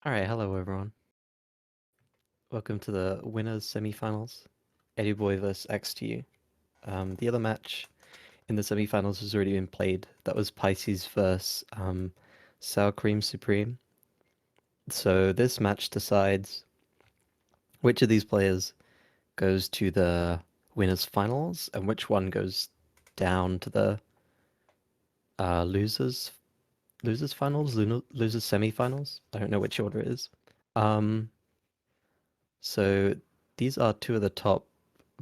Alright, hello everyone. Welcome to the winners semifinals. Eduboy vs Ax2u. The other match in the semifinals has already been played. That was Pisces vs Sour Cream Supreme. So this match decides which of these players goes to the winners finals and which one goes down to the losers finals, losers semifinals. I don't know which order it is. Um, so these are two of the top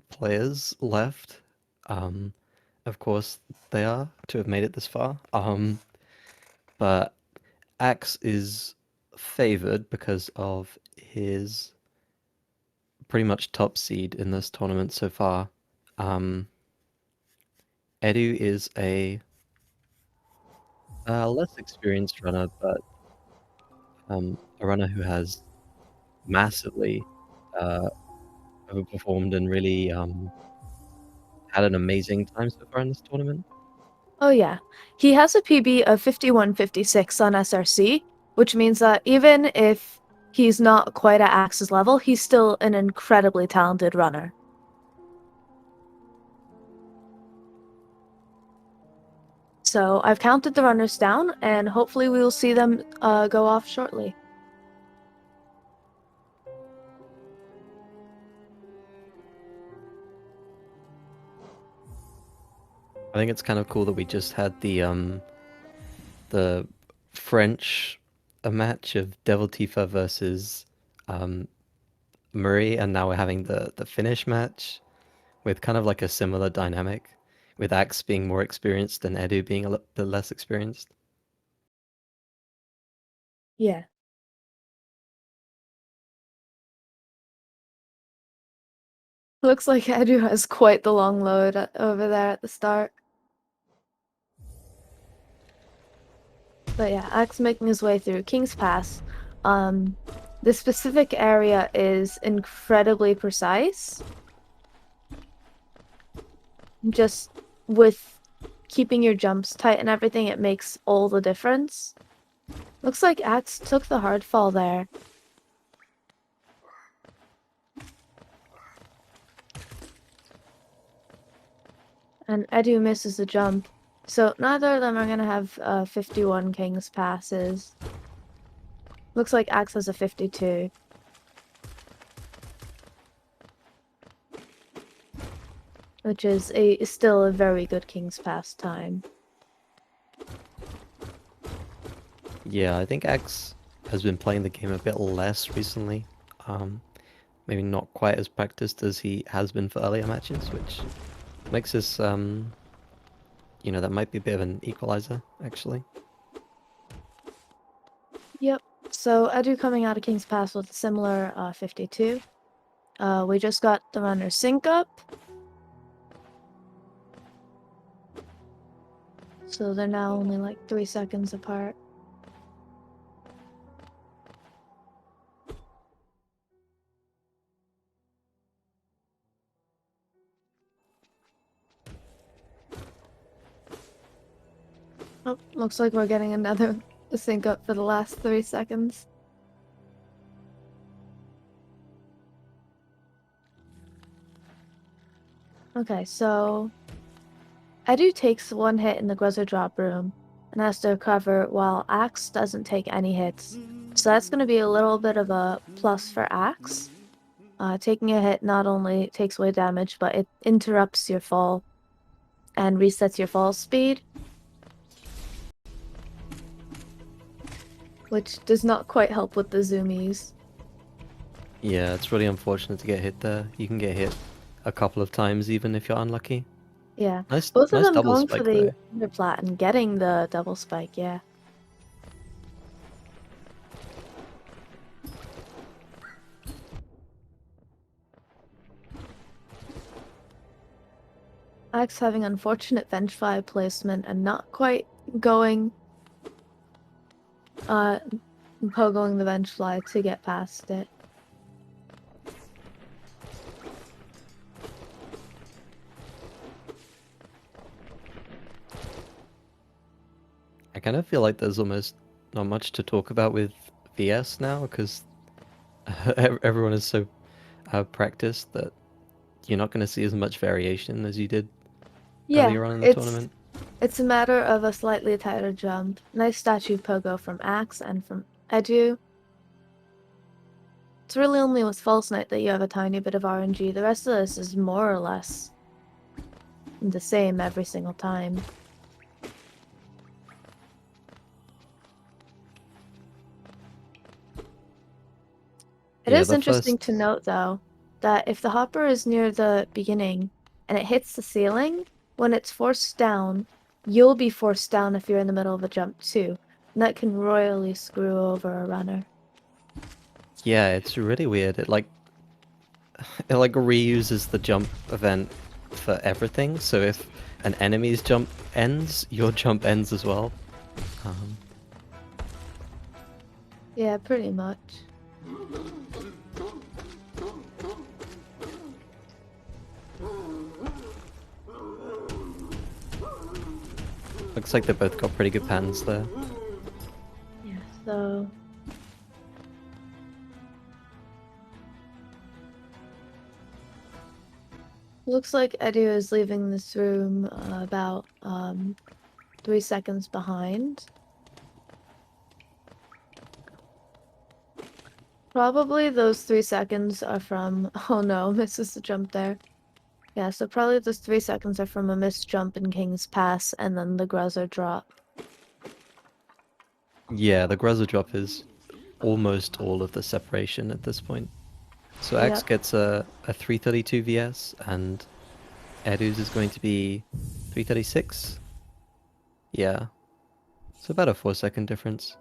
players left. Um, of course, they are to have made it this far. But Ax is favored because of his pretty much top seed in this tournament so far. Um, Edu is a less experienced runner, but a runner who has massively uh, overperformed and really had an amazing time so far in this tournament. Oh yeah. He has a PB of 51.56 on SRC, which means that even if he's not quite at Axe's level, he's still an incredibly talented runner. So I've counted the runners down, and hopefully we will see them go off shortly. I think it's kind of cool that we just had the French a match of Devil Tifa versus um, Murray, and now we're having the Finnish match with kind of like a similar dynamic, with Axe being more experienced and Edu being a little bit less experienced. Yeah. Looks like Edu has quite the long load over there at the start. But yeah, Axe making his way through King's Pass. This specific area is incredibly precise. Just with keeping your jumps tight and everything, it makes all the difference. Looks like Ax took the hard fall there. And Edu misses the jump. So neither of them are going to have 51 King's passes. Looks like Ax has a 52. Which is still a very good King's Pass time. Yeah, I think Axe has been playing the game a bit less recently. Maybe not quite as practiced as he has been for earlier matches, which makes this, that might be a bit of an equalizer, actually. Yep. So Edu coming out of King's Pass with a similar 52. We just got the runner sync up. So they're now only like 3 seconds apart. Oh, looks like we're getting another sync up for the last 3 seconds. Okay, so Edu takes one hit in the Gruzzer drop room and has to recover while Axe doesn't take any hits. So that's going to be a little bit of a plus for Axe. Taking a hit not only takes away damage, but it interrupts your fall and resets your fall speed, which does not quite help with the zoomies. Yeah, it's really unfortunate to get hit there. You can get hit a couple of times even if you're unlucky. Yeah, Nice, both of nice them double going for spike the though. underplat and getting the double spike, yeah. Axe having unfortunate Vengefly placement and not quite going, pogoing the Vengefly to get past it. I kind of feel like there's almost not much to talk about with VS now because everyone is so practiced that you're not going to see as much variation as you did Yeah, earlier on in the it's tournament. it's a matter of a slightly tighter jump. Nice statue pogo from Ax and from Edu. It's really only with False Knight that you have a tiny bit of RNG. The rest of this is more or less the same every single time. It Yeah, is the interesting first. to note, though, that if the hopper is near the beginning and it hits the ceiling, when it's forced down, you'll be forced down if you're in the middle of a jump too. And that can royally screw over a runner. Yeah, it's really weird. It like reuses the jump event for everything. So if an enemy's jump ends, your jump ends as well. Um, Yeah, pretty much. Looks like they both got pretty good pans there. Yeah, so looks like Edu is leaving this room about 3 seconds behind. Probably those 3 seconds are from oh no, misses the jump there. Yeah, so probably those 3 seconds are from a missed jump in King's Pass and then the Gruzzer drop. Yeah, the Gruzzer drop is almost all of the separation at this point. So Axe Yep. gets a 332 VS and Edu's is going to be 336. Yeah, so about a 4 second difference.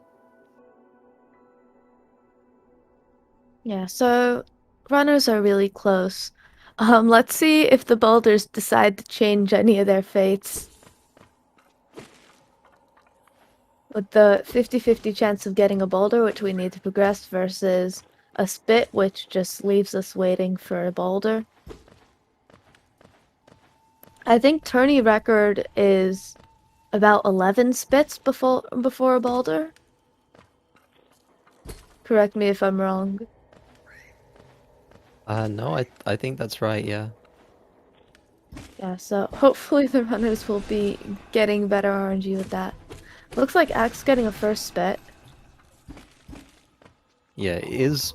Yeah, so runners are really close. Let's see if the boulders decide to change any of their fates. With the 50-50 chance of getting a boulder, which we need to progress, versus a spit, which just leaves us waiting for a boulder. I think tourney record is about 11 spits before a boulder. Correct me if I'm wrong. No, I think that's right, yeah. Yeah, so hopefully the runners will be getting better RNG with that. Looks like Axe getting a first spit. Yeah, it is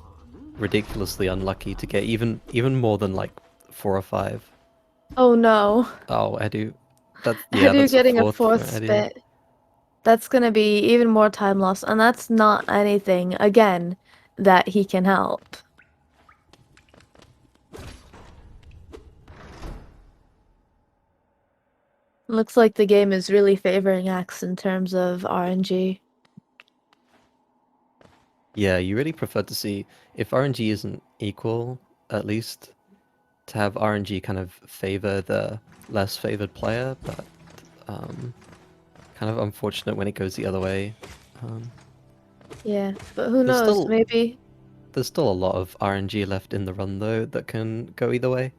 ridiculously unlucky to get even more than like 4 or 5. Oh no. Oh, Edu. Yeah, Edu that's a getting a fourth for fourth Edu. spit. That's gonna be even more time loss, and that's not anything, again, that he can help. Looks like the game is really favoring Axe in terms of RNG. Yeah, you really prefer to see if RNG isn't equal, at least to have RNG kind of favor the less favored player, but um, kind of unfortunate when it goes the other way. Um, Yeah, but who there's knows, still maybe... there's still a lot of RNG left in the run though that can go either way.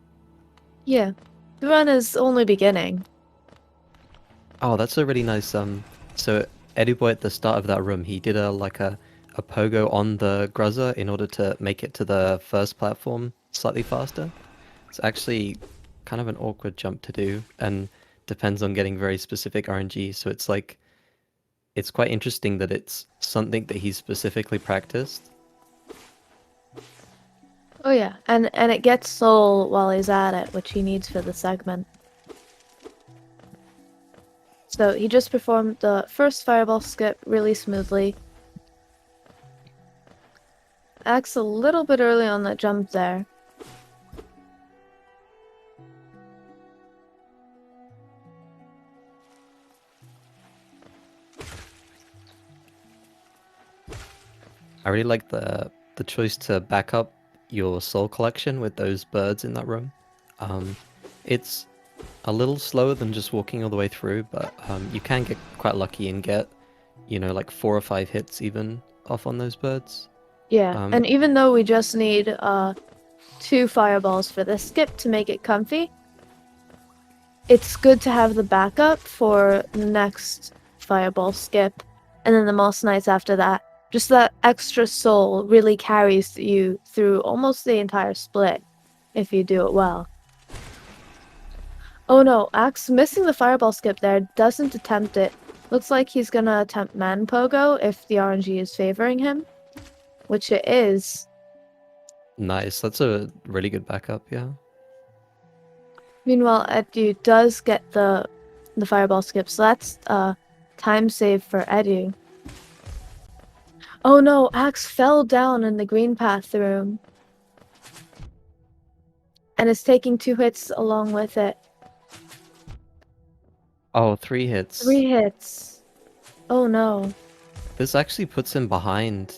Yeah, the run is only beginning. Oh, that's a really nice so Eduboy at the start of that room, he did a pogo on the Gruzzer in order to make it to the first platform slightly faster. It's actually kind of an awkward jump to do and depends on getting very specific RNG, so it's quite interesting that it's something that he's specifically practiced. Oh yeah, and it gets soul while he's at it, which he needs for the segment. So he just performed the first fireball skip really smoothly. Axe a little bit early on that jump there. I really like the choice to back up your soul collection with those birds in that room. Um, it's a little slower than just walking all the way through, but you can get quite lucky and get, like 4 or 5 hits even off on those birds. Yeah, Um, and even though we just need 2 fireballs for this skip to make it comfy, it's good to have the backup for the next fireball skip, and then the Moss Knights after that. Just that extra soul really carries you through almost the entire split if you do it well. Oh no, Ax missing the fireball skip there, doesn't attempt it. Looks like he's gonna attempt man pogo if the RNG is favoring him, which it is. Nice. That's a really good backup, yeah. Meanwhile, Edu does get the fireball skip, so that's time save for Edu. Oh no, Ax fell down in the green path room. And is taking 2 hits along with it. Oh, 3 hits. 3 hits. Oh no. This actually puts him behind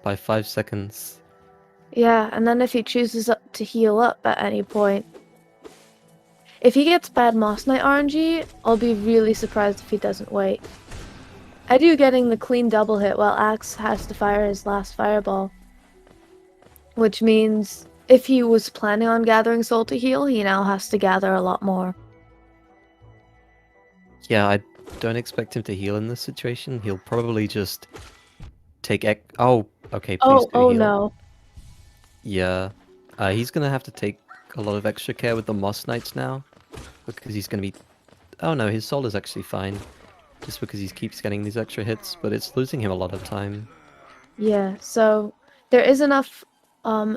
by 5 seconds. Yeah, and then if he chooses to heal up at any point. If he gets bad Moss Knight RNG, I'll be really surprised if he doesn't wait. Edu getting the clean double hit while Ax has to fire his last fireball. Which means if he was planning on gathering soul to heal, he now has to gather a lot more. Yeah, I don't expect him to heal in this situation. He'll probably just take oh, okay, please do Oh heal. no. Yeah. He's gonna have to take a lot of extra care with the Moss Knights now. Because he's gonna be... Oh no, his soul is actually fine. Just because he keeps getting these extra hits, but it's losing him a lot of time. Yeah, so there is enough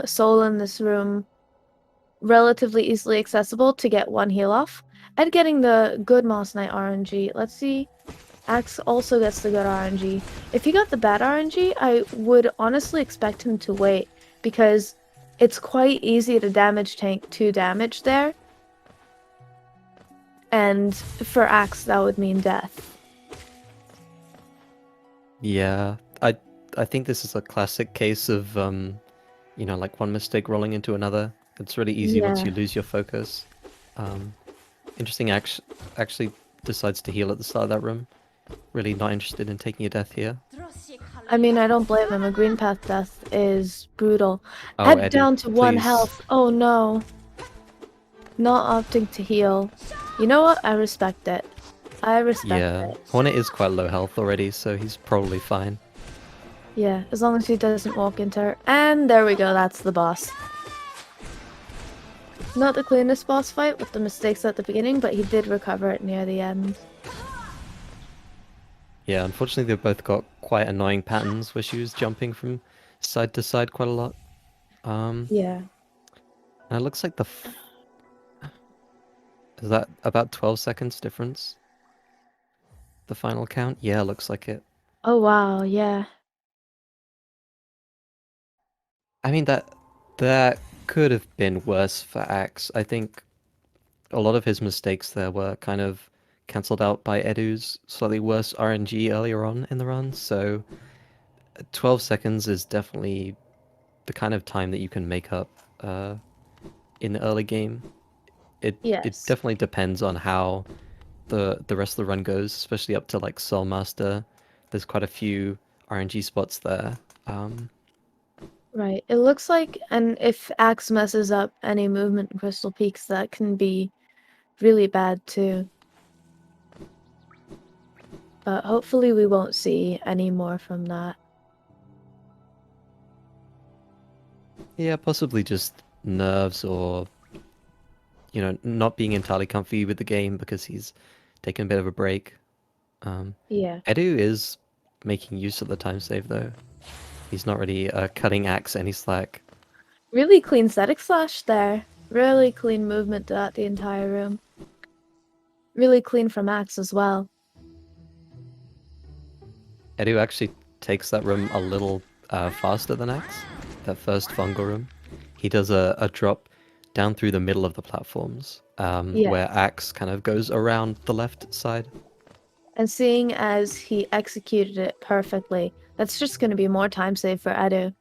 soul in this room relatively easily accessible to get 1 heal off. And getting the good Moss Knight RNG. Let's see. Axe also gets the good RNG. If he got the bad RNG, I would honestly expect him to wait, because it's quite easy to damage tank 2 damage there. And for Axe, that would mean death. Yeah, I think this is a classic case of, you know, like one mistake rolling into another. It's really easy once Yeah. you lose your focus. Interesting actually decides to heal at the start of that room. Really not interested in taking a death here. I mean, I don't blame him. A green path death is brutal. Oh, Ed Edu, down to 1 please. health. Oh no. Not opting to heal. You know what? I respect it. I respect Yeah, it. Hornet is quite low health already, so he's probably fine. Yeah, as long as he doesn't walk into her. And there we go, that's the boss. Not the cleanest boss fight with the mistakes at the beginning, but he did recover it near the end. Yeah, unfortunately they've both got quite annoying patterns where she was jumping from side to side quite a lot. Yeah. And it looks like is that about 12 seconds difference? The final count? Yeah, looks like it. Oh wow, yeah. I mean, that could have been worse for Axe. I think a lot of his mistakes there were kind of cancelled out by Edu's slightly worse RNG earlier on in the run, so 12 seconds is definitely the kind of time that you can make up in the early game. It Yes. definitely depends on how the rest of the run goes, especially up to like Soul Master. There's quite a few RNG spots there. Right. It looks like, and if Axe messes up any movement in Crystal Peaks, that can be really bad too. But hopefully we won't see any more from that. Yeah, possibly just nerves or, you know, not being entirely comfy with the game because he's taken a bit of a break. Yeah. Edu is making use of the time save though. He's not really cutting Axe any slack. Really clean static slash there. Really clean movement throughout the entire room. Really clean from Axe as well. Edu actually takes that room a little faster than Axe, that first fungal room. He does a drop down through the middle of the platforms, Yeah. where Axe kind of goes around the left side. And seeing as he executed it perfectly, that's just going to be more time save for Edu.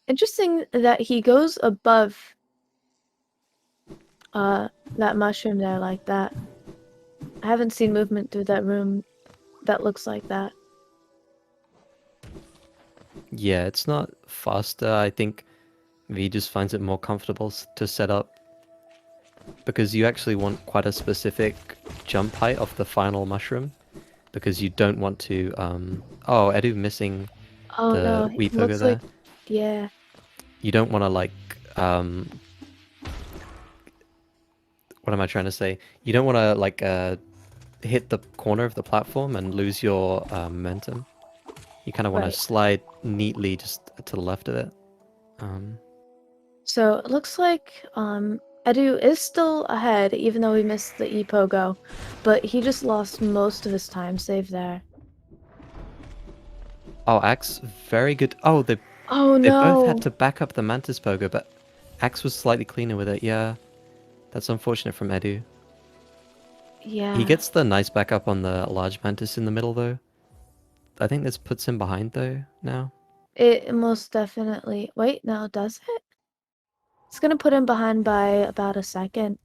Interesting that he goes above that mushroom there like that. I haven't seen movement through that room that looks like that. Yeah, it's not faster. I think V just finds it more comfortable to set up because you actually want quite a specific jump height off the final mushroom, because you don't want to. Oh, Edu missing Oh the no, wee it pogo looks like, there. yeah. You don't want to like what am I trying to say? You don't want to like hit the corner of the platform and lose your momentum. You kind of want to Right. slide neatly just to the left of it. Um, So it looks like Edu is still ahead, even though he missed the E-Pogo, but he just lost most of his time saved there. oh, Axe, very good. Oh, Oh they both had no! to back up the Mantis Pogo, but Axe was slightly cleaner with it. Yeah, that's unfortunate from Edu. He Yeah, gets the nice backup on the large Mantis in the middle, though. I think this puts him behind, though, now. it most definitely. Wait, no, does it? It's gonna put him behind by about a second.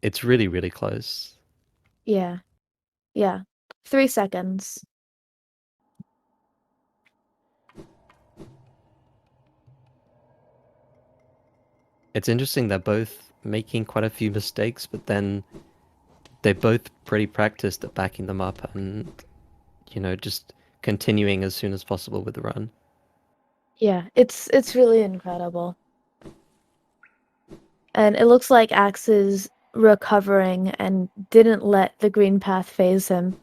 It's really, really close. Yeah, yeah. 3 seconds. It's interesting they're both making quite a few mistakes, but then they're both pretty practiced at backing them up and, just continuing as soon as possible with the run. Yeah, it's really incredible. And it looks like Axe is recovering and didn't let the green path phase him.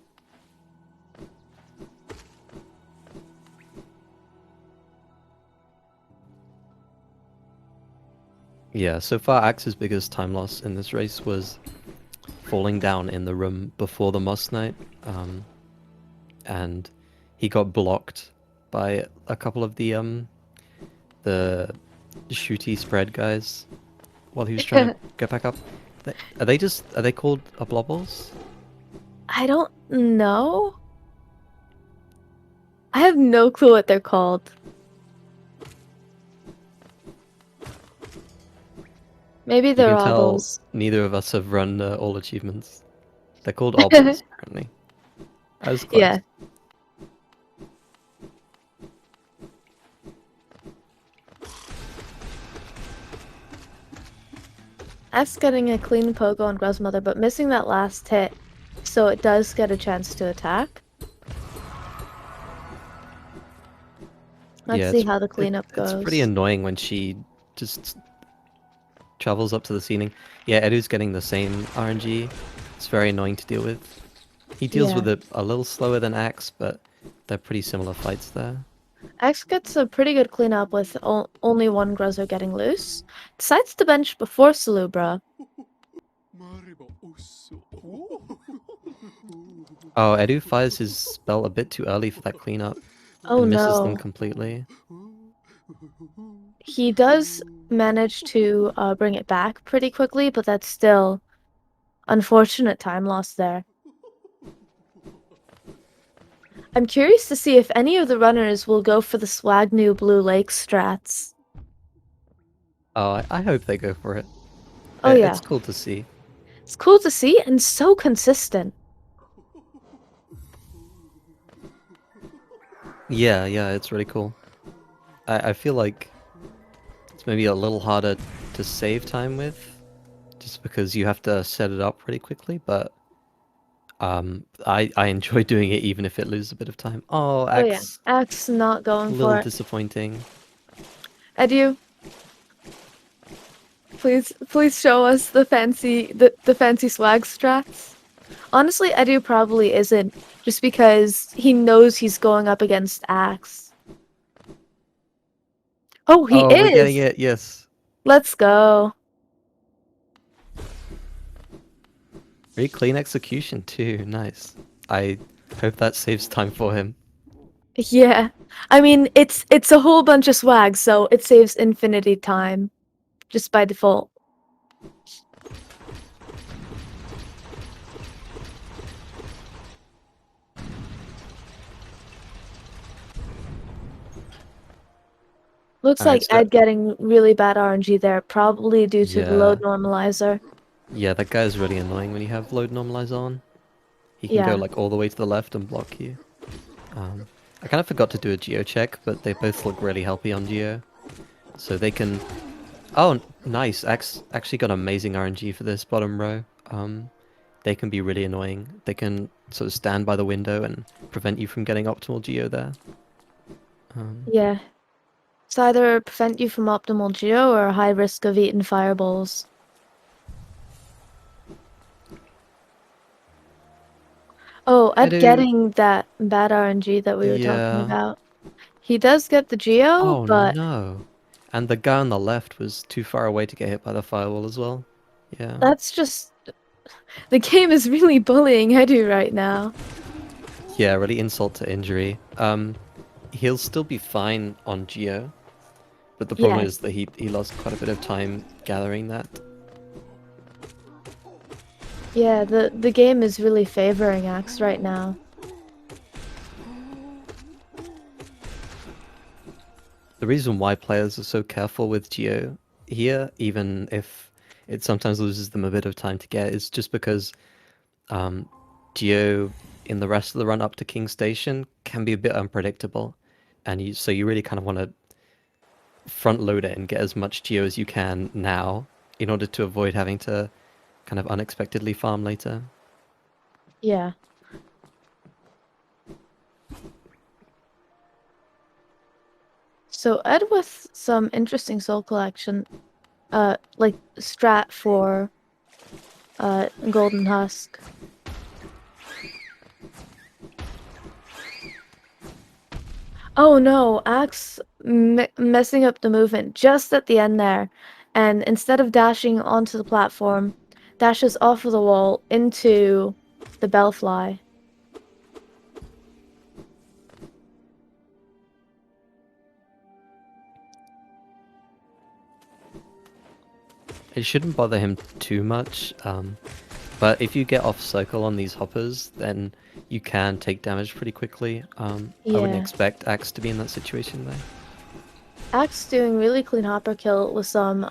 Yeah, so far Axe's biggest time loss in this race was falling down in the room before the Moss Knight, and he got blocked by a couple of the shooty spread guys while he was trying to get back up. Are they called blobbles? I don't know. I have no clue what they're called. Maybe You they're can tell obbles. neither of us have run all achievements. They're called obbles, apparently. I was close. Yeah. Axe getting a clean pogo on Grandmother, but missing that last hit, so it does get a chance to attack. Let's Yeah, see how the cleanup it's pretty goes. annoying when she just travels up to the ceiling. Yeah, Edu's getting the same RNG. It's very annoying to deal with. He deals Yeah. with it a little slower than Axe, but they're pretty similar fights there. Axe gets a pretty good cleanup with only one Gruzzo getting loose. Decides to bench before Salubra. Oh, Edu fires his spell a bit too early for that cleanup Oh and misses them no. completely. He does manage to bring it back pretty quickly, but that's still unfortunate time loss there. I'm curious to see if any of the runners will go for the Swagnu Blue Lake strats. Oh, I hope they go for it. Oh yeah, It's cool to see. it's cool to see and so consistent. Yeah, yeah, it's really cool. I feel like it's maybe a little harder to save time with, just because you have to set it up pretty quickly, but I enjoy doing it even if it loses a bit of time. Oh, Oh yeah, Axe, Axe not a going little for it. disappointing. Edu, please show us the fancy swag strats. Honestly, Edu probably isn't, just because he knows he's going up against Axe. Oh, he Oh, we're getting is! it, yes. Let's go. Very clean execution too, nice. I hope that saves time for him. Yeah. I mean, it's a whole bunch of swag, so it saves infinity time just by default. Looks Alright, like so Ed getting really bad RNG there, probably due to the yeah. load normalizer. Yeah, that guy's really annoying when you have load normalizer on. He can go Yeah. like all the way to the left and block you. I kind of forgot to do a geo check, but they both look really healthy on geo. So they can Oh, nice. Actually got amazing RNG for this bottom row. They can be really annoying. They can sort of stand by the window and prevent you from getting optimal geo there. Yeah. It's either prevent you from optimal geo or a high risk of eating fireballs. Oh, Ed Edu, getting that bad RNG that we were talking yeah. about. He does get the geo, Oh but no. And the guy on the left was too far away to get hit by the firewall as well. Yeah. that's just... The game is really bullying Edu right now. Yeah, really insult to injury. He'll still be fine on Geo, but the problem Yeah, is that he lost quite a bit of time gathering that. yeah, the game is really favoring Axe right now. The reason why players are so careful with Geo here, even if it sometimes loses them a bit of time to get, is just because um, Geo in the rest of the run up to King Station can be a bit unpredictable, and so you really kind of want to front load it and get as much Geo as you can now in order to avoid having to kind of unexpectedly farm later. Yeah. So Ed with some interesting soul collection, like strat for Golden Husk. Oh no, Axe messing up the movement just at the end there, and instead of dashing onto the platform, dashes off of the wall into the bellfly. It shouldn't bother him too much, but if you get off circle on these hoppers, then you can take damage pretty quickly. I wouldn't Yeah. expect Axe to be in that situation though. Axe doing really clean hopper kill with some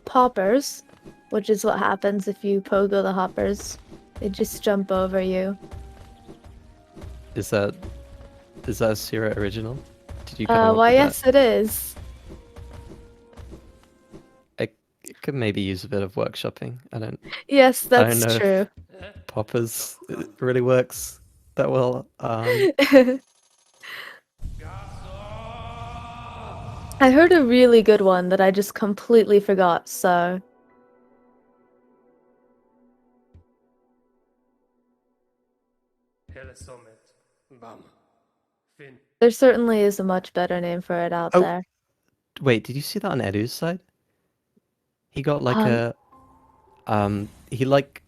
poppers, which is what happens if you pogo the hoppers. They just jump over you. Is that is that a Sierra original? Did you come up Why with that? yes it is. It could maybe use a bit of workshopping. Yes, I don't that's know if true. poppers really works that well. I heard a really good one that I just completely forgot, so there certainly is a much better name for it out Oh there. wait, did you see that on Edu's side? He got like Um, a he like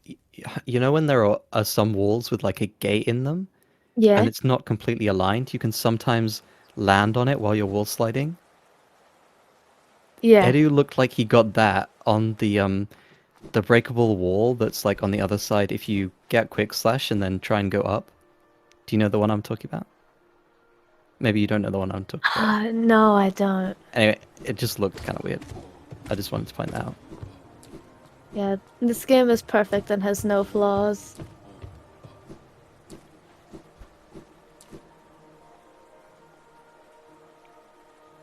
you know when there are some walls with like a gate in them and yeah, it's not completely aligned, you can sometimes land on it while you're wall sliding. yeah. Edu looked like he got that on the breakable wall that's like on the other side if you get quick slash and then try and go up. Do you know the one I'm talking about? Maybe you don't know the one I'm talking about. No, I don't. Anyway, it just looked kind of weird. I just wanted to point that out. Yeah, this game is perfect and has no flaws.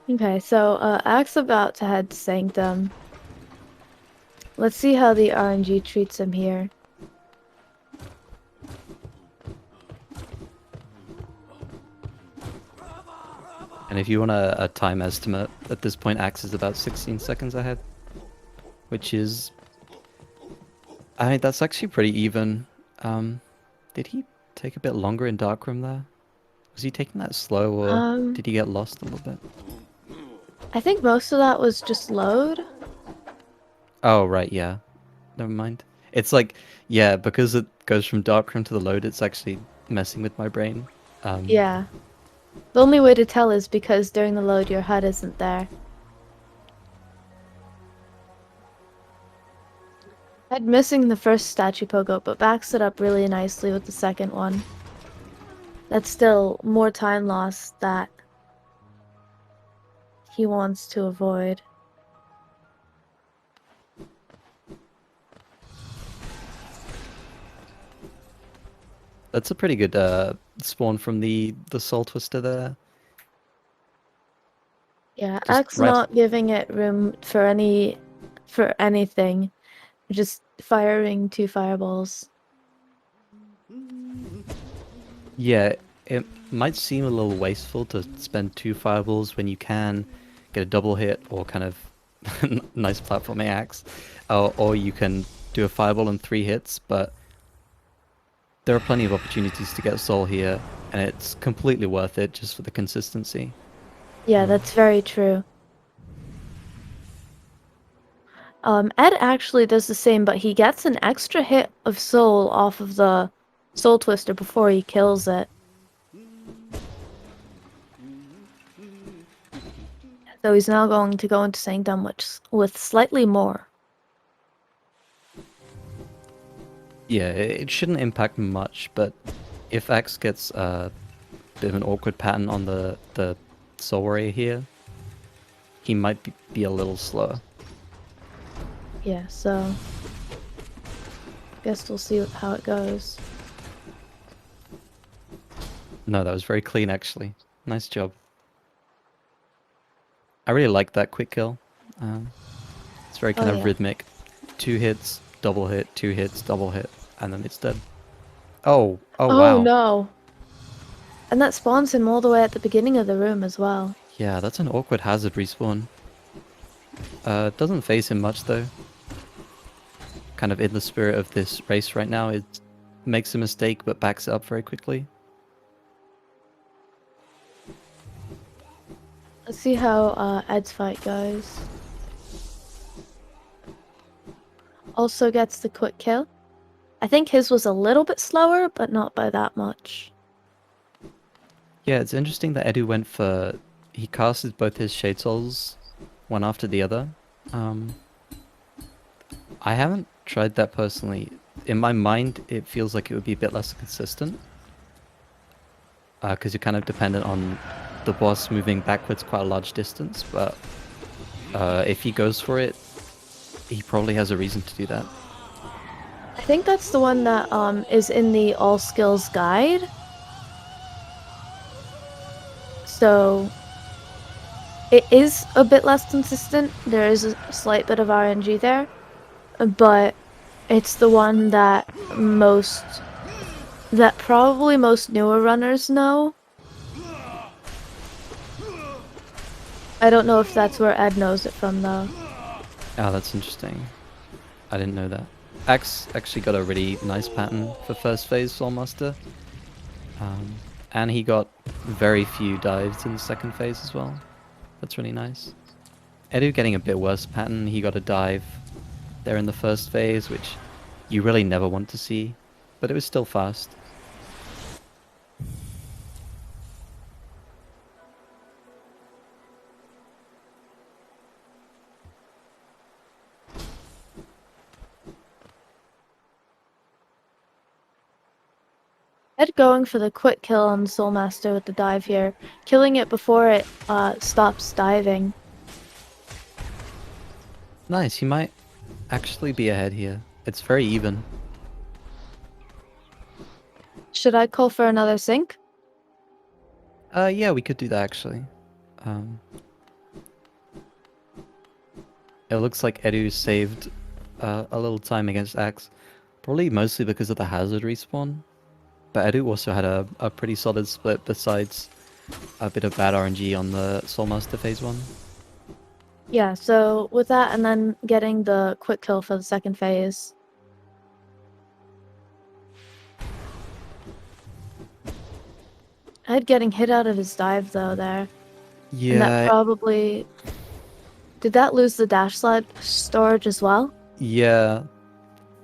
Okay, so Axe about to head to Sanctum. Let's see how the RNG treats him here. And if you want a time estimate, at this point Axe is about 16 seconds ahead, which is, I mean, that's actually pretty even. Did he take a bit longer in Darkroom there? Was he taking that slow or Um, did he get lost a little bit? I think most of that was just load. Oh, right, yeah. Never mind. It's like, yeah, because it goes from Darkroom to the load, it's actually messing with my brain. Um, Yeah. The only way to tell is because during the load your HUD isn't there. I'd missing the first statue pogo, but backs it up really nicely with the second one. That's still more time loss that he wants to avoid. that's a pretty good spawn from the Soul Twister there. Yeah, Just X right. not giving it room for anything. Just firing 2 fireballs. Yeah, it might seem a little wasteful to spend 2 fireballs when you can get a double hit or kind of nice platforming axe, or you can do a fireball and 3 hits, but there are plenty of opportunities to get soul here, and it's completely worth it just for the consistency. Yeah, that's very true. Ed actually does the same, but he gets an extra hit of soul off of the soul twister before he kills it. So he's now going to go into Sanctum with slightly more. Yeah, it shouldn't impact much, but if Axe gets a bit of an awkward pattern on the soul warrior here, he might be a little slower. Yeah, so guess we'll see how it goes. No, that was very clean actually. Nice job. I really like that quick kill. It's very Oh kind of yeah. rhythmic. 2 hits, double hit, 2 hits, double hit, and then it's dead. Oh Oh wow. no! And that spawns him all the way at the beginning of the room as well. Yeah, that's an awkward hazard respawn. Doesn't phase him much though. Kind of in the spirit of this race right now, it makes a mistake but backs it up very quickly. Let's see how Ed's fight goes. Also gets the quick kill. I think his was a little bit slower, but not by that much. Yeah, it's interesting that Edu went for... He casted both his Shade Souls, one after the other. I haven't tried that personally. In my mind, it feels like it would be a bit less consistent. Because you're kind of dependent on the boss moving backwards quite a large distance, but if he goes for it, he probably has a reason to do that. I think that's the one that is in the all skills guide. So it is a bit less consistent. There is a slight bit of RNG there, but it's the one that probably most newer runners know. I don't know if that's where Ed knows it from though. Oh, that's interesting. I didn't know that. Axe actually got a really nice pattern for first phase Soulmaster. And he got very few dives in the second phase as well. That's really nice. Edu getting a bit worse pattern. He got a dive there in the first phase, which you really never want to see, but it was still fast. Ed going for the quick kill on the Soulmaster with the dive here, killing it before it stops diving. Nice, he might actually be ahead here. It's very even. Should I call for another sync? Yeah, we could do that actually. Um, it looks like Edu saved a little time against Axe. Probably mostly because of the hazard respawn. But Edu also had a pretty solid split besides a bit of bad RNG on the Soulmaster phase 1. Yeah, so with that and then getting the quick kill for the second phase. Ed getting hit out of his dive though there. And that Yeah, probably... Did that lose the dash slide storage as well? yeah.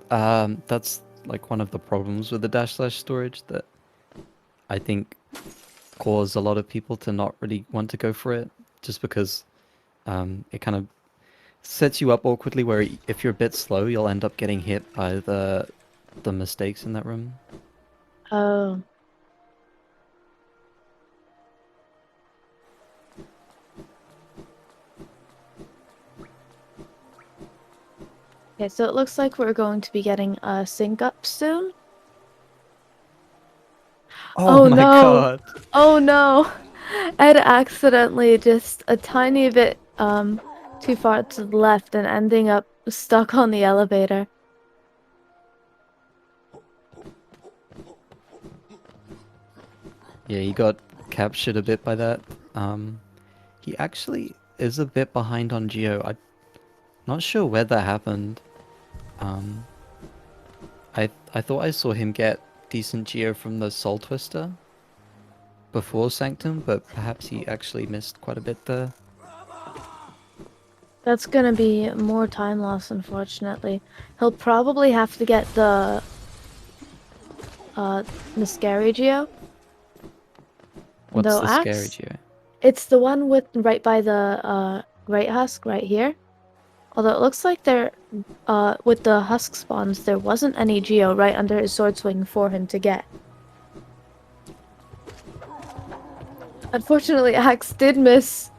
That's like one of the problems with the dash slash storage that I think cause a lot of people to not really want to go for it, just because it kind of sets you up awkwardly where if you're a bit slow, you'll end up getting hit by the mistakes in that room. Oh. Okay, so it looks like we're going to be getting a sync up soon. Oh Oh my no! god! Oh no! Ed accidentally just a tiny bit too far to the left and ending up stuck on the elevator. Yeah, he got captured a bit by that. He actually is a bit behind on Geo. I'm not sure where that happened. Um, I thought I saw him get decent Geo from the Soul Twister before Sanctum, but perhaps he actually missed quite a bit there. That's gonna be more time loss, unfortunately. He'll probably have to get the Mascari Geo. What's Though the scary Axe, Geo? it's the one with right by the Great Husk right here. Although it looks like there, with the Husk spawns, there wasn't any Geo right under his sword swing for him to get. Unfortunately, Axe did miss,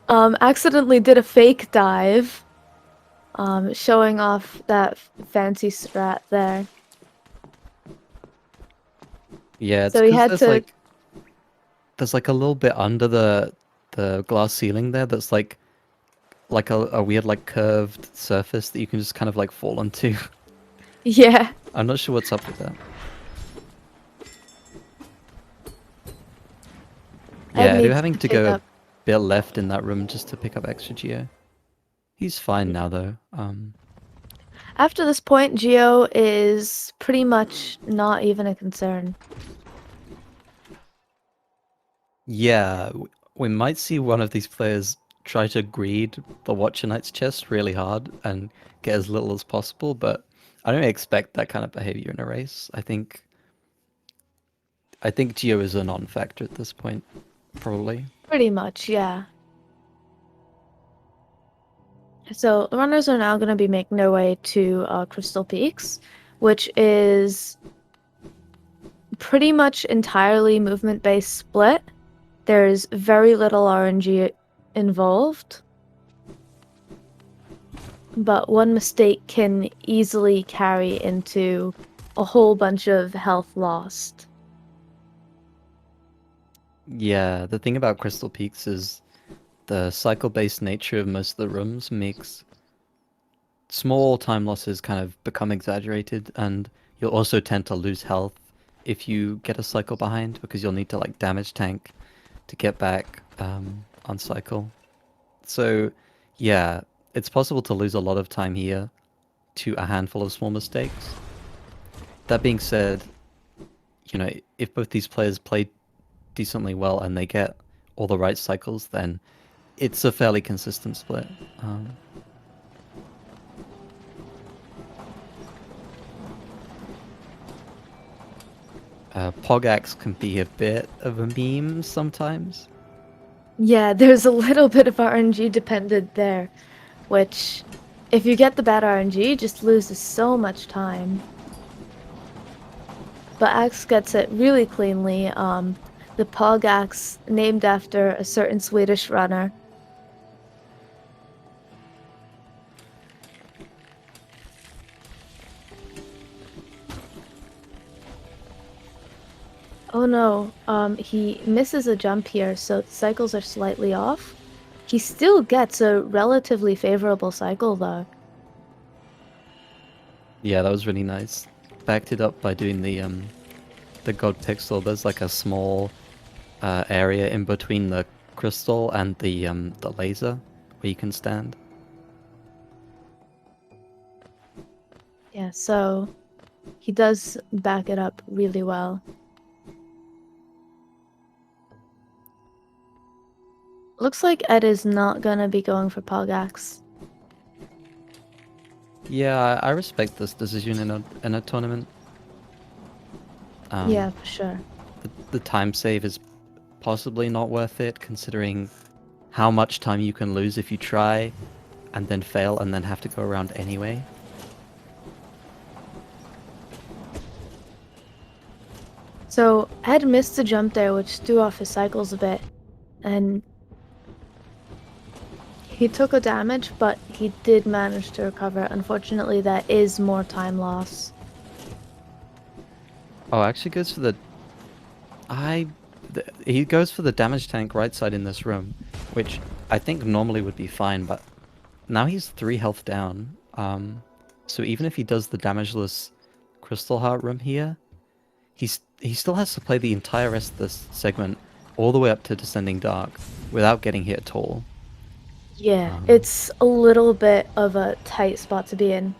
accidentally did a fake dive, showing off that fancy strat there. Yeah, it's So he because had to, there's like a little bit under the glass ceiling there that's like a weird like curved surface that you can just kind of like fall onto. yeah, I'm not sure what's up with that. Ed Yeah, Edu needs having to to pick go a up. bit left in that room just to pick up extra Geo. He's fine now though. After this point, Geo is pretty much not even a concern. Yeah, we might see one of these players try to greed the Watcher Knight's chest really hard and get as little as possible, but I don't expect that kind of behavior in a race. I think Geo is a non-factor at this point, probably. Pretty much, yeah. So the runners are now going to be making their way to Crystal Peaks, which is pretty much entirely movement-based split. There's very little RNG involved, but one mistake can easily carry into a whole bunch of health lost. Yeah, the thing about Crystal Peaks is the cycle-based nature of most of the rooms makes small time losses kind of become exaggerated, and you'll also tend to lose health if you get a cycle behind because you'll need to like damage tank to get back on cycle. So yeah, it's possible to lose a lot of time here to a handful of small mistakes. That being said, if both these players play decently well and they get all the right cycles, then it's a fairly consistent split. Um, Pogax can be a bit of a meme sometimes. Yeah, there's a little bit of RNG dependent there, which, if you get the bad RNG, just loses so much time. But Axe gets it really cleanly. The Pog Axe, named after a certain Swedish runner. Oh no, he misses a jump here, so the cycles are slightly off. He still gets a relatively favorable cycle though. Yeah, that was really nice. Backed it up by doing the God Pixel. There's like a small area in between the crystal and the laser where you can stand. Yeah, so he does back it up really well. Looks like Ed is not gonna be going for Pogax. Yeah, I respect this decision in a tournament. Yeah, Um, for sure. the time save is possibly not worth it, considering how much time you can lose if you try and then fail and then have to go around anyway. So Ed missed a jump there, which threw off his cycles a bit, and he took a damage, but he did manage to recover. Unfortunately, that is more time loss. Oh, actually goes for the... I He goes for the damage tank right side in this room, which I think normally would be fine, but now he's 3 health down. So even if he does the damageless Crystal Heart room here, he still has to play the entire rest of this segment all the way up to Descending Dark without getting hit at all. Yeah, it's a little bit of a tight spot to be in.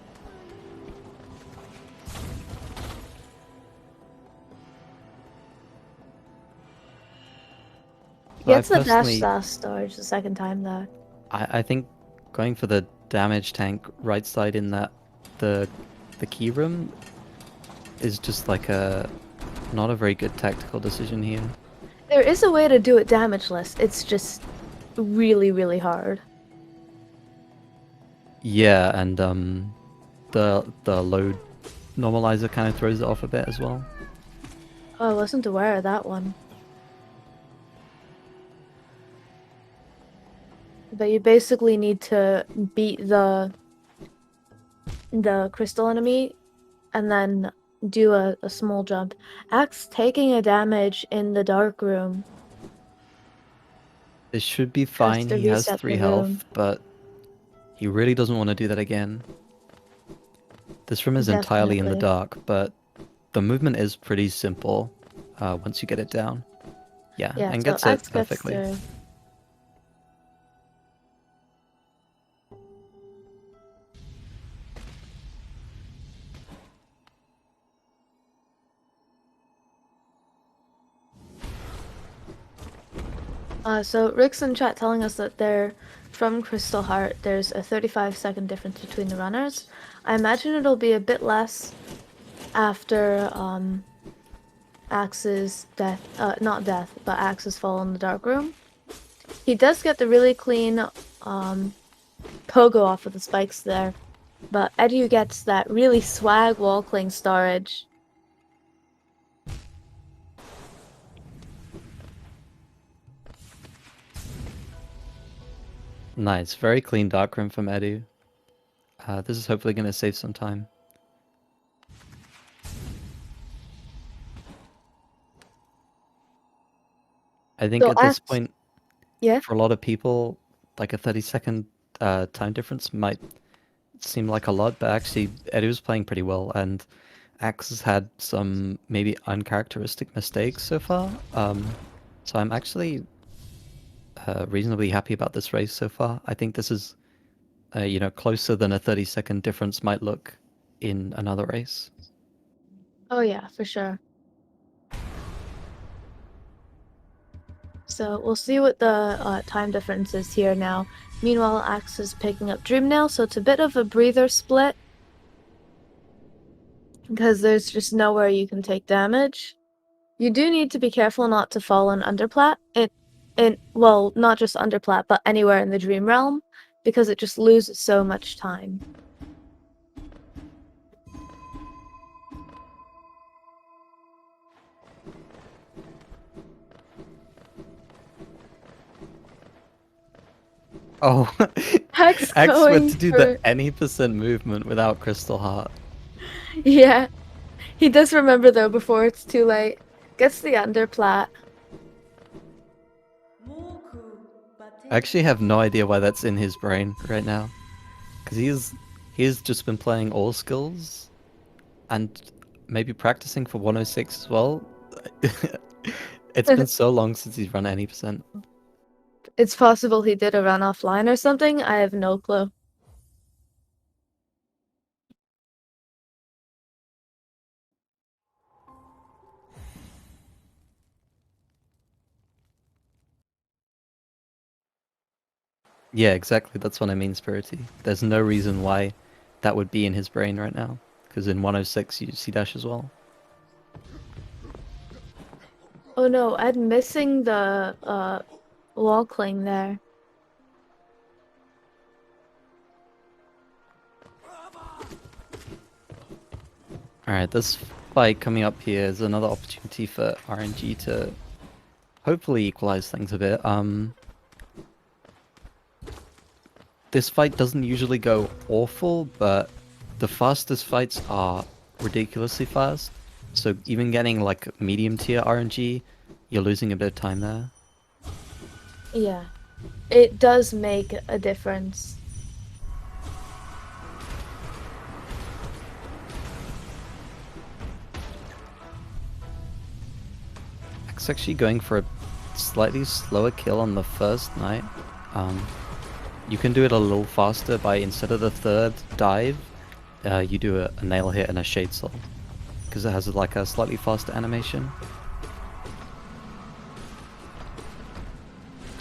He So I gets the dash personally, slash storage the second time though. I think going for the damage tank right side in the the key room is just like not a very good tactical decision here. There is a way to do it damageless, it's just really, really hard. Yeah, and the load normalizer kind of throws it off a bit as well. Oh, I wasn't aware of that one. But you basically need to beat the crystal enemy and then do a small jump. Axe taking a damage in the dark room It should be has fine. to He has reset 3 the room. health, but he really doesn't want to do that again. This room is entirely in the Definitely. dark, but the movement is pretty simple once you get it down. Yeah, Yeah, and so gets it Axe gets perfectly. through. So Rick's in chat telling us that they're from Crystal Heart. There's a 35-second difference between the runners. I imagine it'll be a bit less after Axe's death, not death, but Axe's fall in the dark room. He does get the really clean pogo off of the spikes there, but Edu gets that really swag wall cling storage. Nice, very clean dark room from Edu. This is hopefully going to save some time. I think So at this point, yeah, for a lot of people, like a 30-second time difference might seem like a lot, but actually Edu's playing pretty well, and Axe has had some maybe uncharacteristic mistakes so far. So I'm actually reasonably happy about this race so far. I think this is, closer than a 30-second difference might look in another race. oh yeah, for sure. So we'll see what the time difference is here now. Meanwhile, Axe is picking up Dreamnail, so it's a bit of a breather split. Because there's just nowhere you can take damage. You do need to be careful not to fall in underplat. Well, not just underplat, but anywhere in the Dream Realm, because it just loses so much time. Oh, Hex X went going to do the for... any percent movement without Crystal Heart. Yeah. He does remember though before it's too late. Gets the underplat. I actually have no idea why that's in his brain right now, because he's just been playing all skills, and maybe practicing for 106 as well. It's been so long since he's run any percent. It's possible he did a run offline or something. I have no clue. Yeah, exactly. That's what I mean, Spirity. There's no reason why that would be in his brain right now, because in 106 you see dash as well. Oh no, I'm missing the wall cling there. Alright, this fight coming up here is another opportunity for RNG to hopefully equalize things a bit. This fight doesn't usually go awful, but the fastest fights are ridiculously fast. So even getting like medium tier RNG, You're losing a bit of time there. Yeah, it does make a difference. It's actually going for a slightly slower kill on the first night. Um, you can do it a little faster by, instead of the third dive, you do a nail hit and a shade soul. Because it has like a slightly faster animation.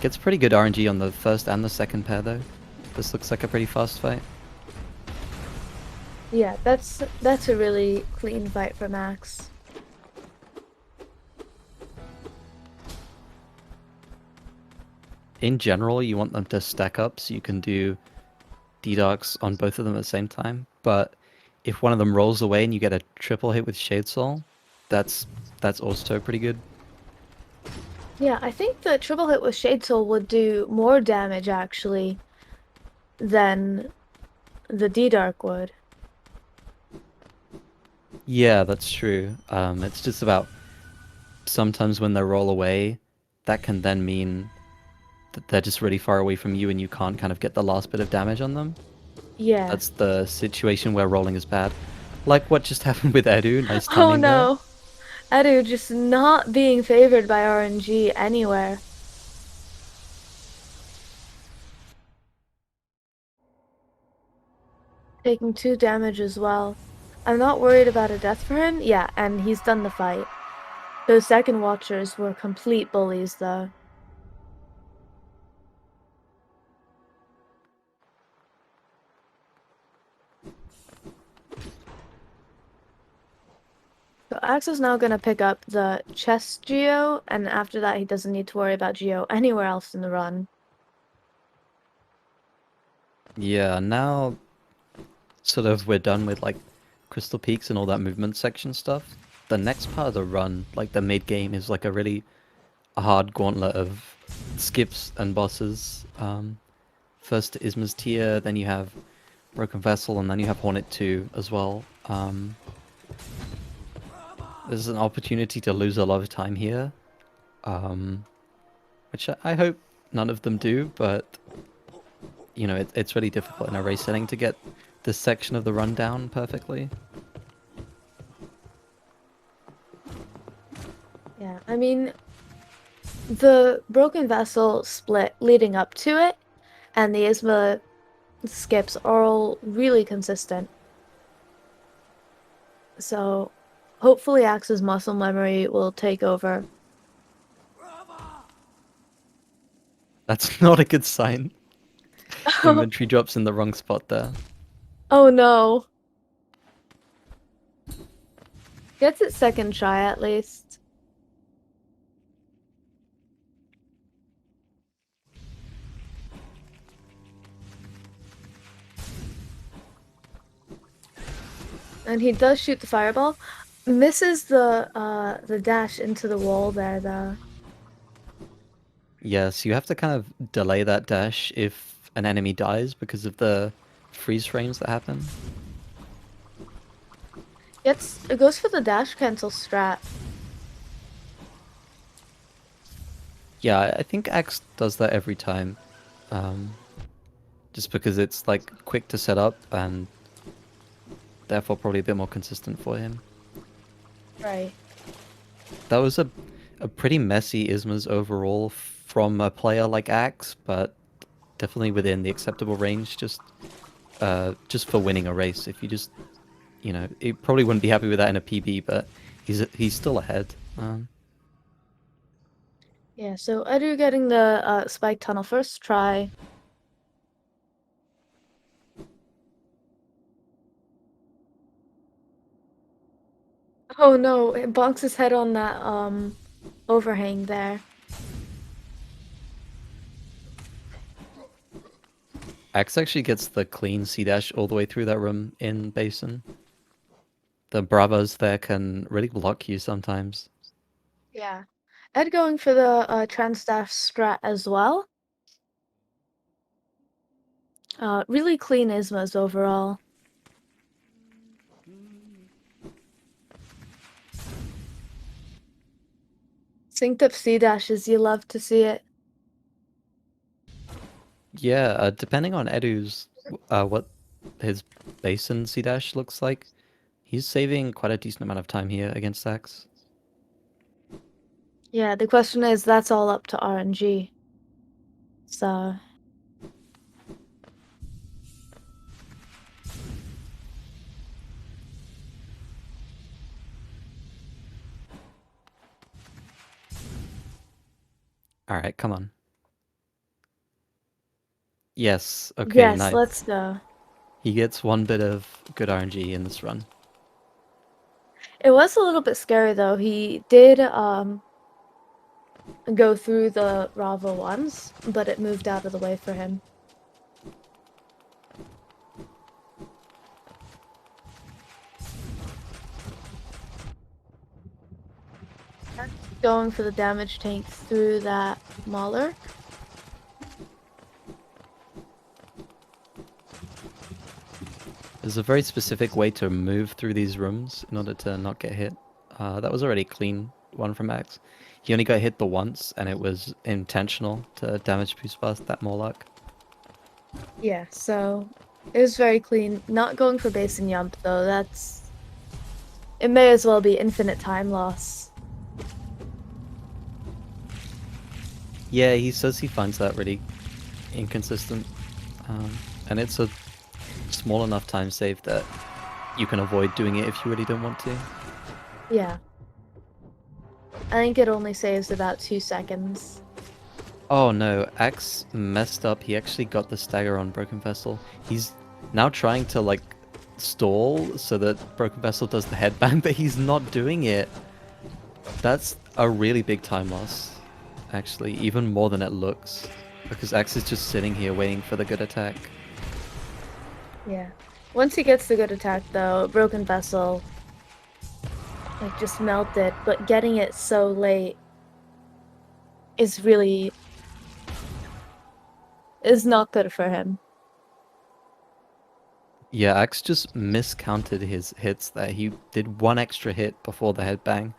Gets pretty good RNG on the first and the second pair though. This looks like a pretty fast fight. Yeah, that's a really clean fight for Max. In general, you want them to stack up so you can do D-Darks on both of them at the same time. But if one of them rolls away and you get a triple hit with Shade Soul, that's also pretty good. Yeah, I think the triple hit with Shade Soul would do more damage actually than the D-Dark would. Yeah, that's true. It's just about sometimes when they roll away, that can then mean that they're just really far away from you and you can't kind of get the last bit of damage on them. Yeah. That's the situation where rolling is bad. Like what just happened with Edu, nice Oh timing there. no. Edu just not being favored by RNG anywhere. Taking 2 damage as well. I'm not worried about a death for him. Yeah, and he's done the fight. Those second watchers were complete bullies though. So Ax is now gonna pick up the chest geo, and after that he doesn't need to worry about geo anywhere else in the run. Yeah, now sort of we're done with like Crystal Peaks and all that movement section stuff. The next part of the run, like the mid game, is like a really hard gauntlet of skips and bosses. First Isma's tier, then you have Broken Vessel, and then you have Hornet 2 as well. There's an opportunity to lose a lot of time here, um, which I hope none of them do, but you know, it's really difficult in a race setting to get this section of the run down perfectly. Yeah, I mean, the Broken Vessel split leading up to it and the Isma skips are all really consistent. So hopefully Axe's muscle memory will take over. That's not a good sign. Inventory drops in the wrong spot there. Oh no. Gets it second try at least. And he does shoot the fireball. Misses the dash into the wall there though. Yes, you have to kind of delay that dash if an enemy dies because of the freeze frames that happen. It goes for the dash cancel strat. Yeah, I think Axe does that every time. Um, just because it's like quick to set up and therefore probably a bit more consistent for him. Right. That was a pretty messy Ismas overall from a player like Axe, but definitely within the acceptable range just for winning a race. If you just, you know, he probably wouldn't be happy with that in a PB, but he's still ahead. Yeah, so Edu getting the spike tunnel first try. Oh no, it bonks his head on that overhang there. Axe actually gets the clean C dash all the way through that room in Basin. The Bravos there can really block you sometimes. Yeah. Ed going for the Transstaff strat as well. Really clean Ismas overall. Synced up C dashes, you love to see it. Yeah, depending on Edu's what his basin C dash looks like, he's saving quite a decent amount of time here against Ax. Yeah, the question is, that's all up to RNG. So, Alright, come on. Yes, okay, yes, nice. let's go. He gets one bit of good RNG in this run. It was a little bit scary though. He did go through the Rava once, but it moved out of the way for him. Going for the damage tank through that Mauler. There's a very specific way to move through these rooms in order to not get hit. That was already a clean one from Ax. He only got hit the once, and it was intentional to damage boost past that Morlock. Yeah, so it was very clean. Not going for base and jump though, it may as well be infinite time loss. Yeah, he says he finds that really inconsistent. And it's a small enough time save that you can avoid doing it if you really don't want to. Yeah. I think it only saves about 2 seconds. Oh no, Ax messed up. He actually got the stagger on Broken Vessel. He's now trying to like stall so that Broken Vessel does the headbang, but he's not doing it. That's a really big time loss, actually, even more than it looks. Because Ax is just sitting here waiting for the good attack. Yeah. Once he gets the good attack though, Broken Vessel like just melted, but getting it so late is not good for him. Yeah, Ax just miscounted his hits there. He did one extra hit before the headbang.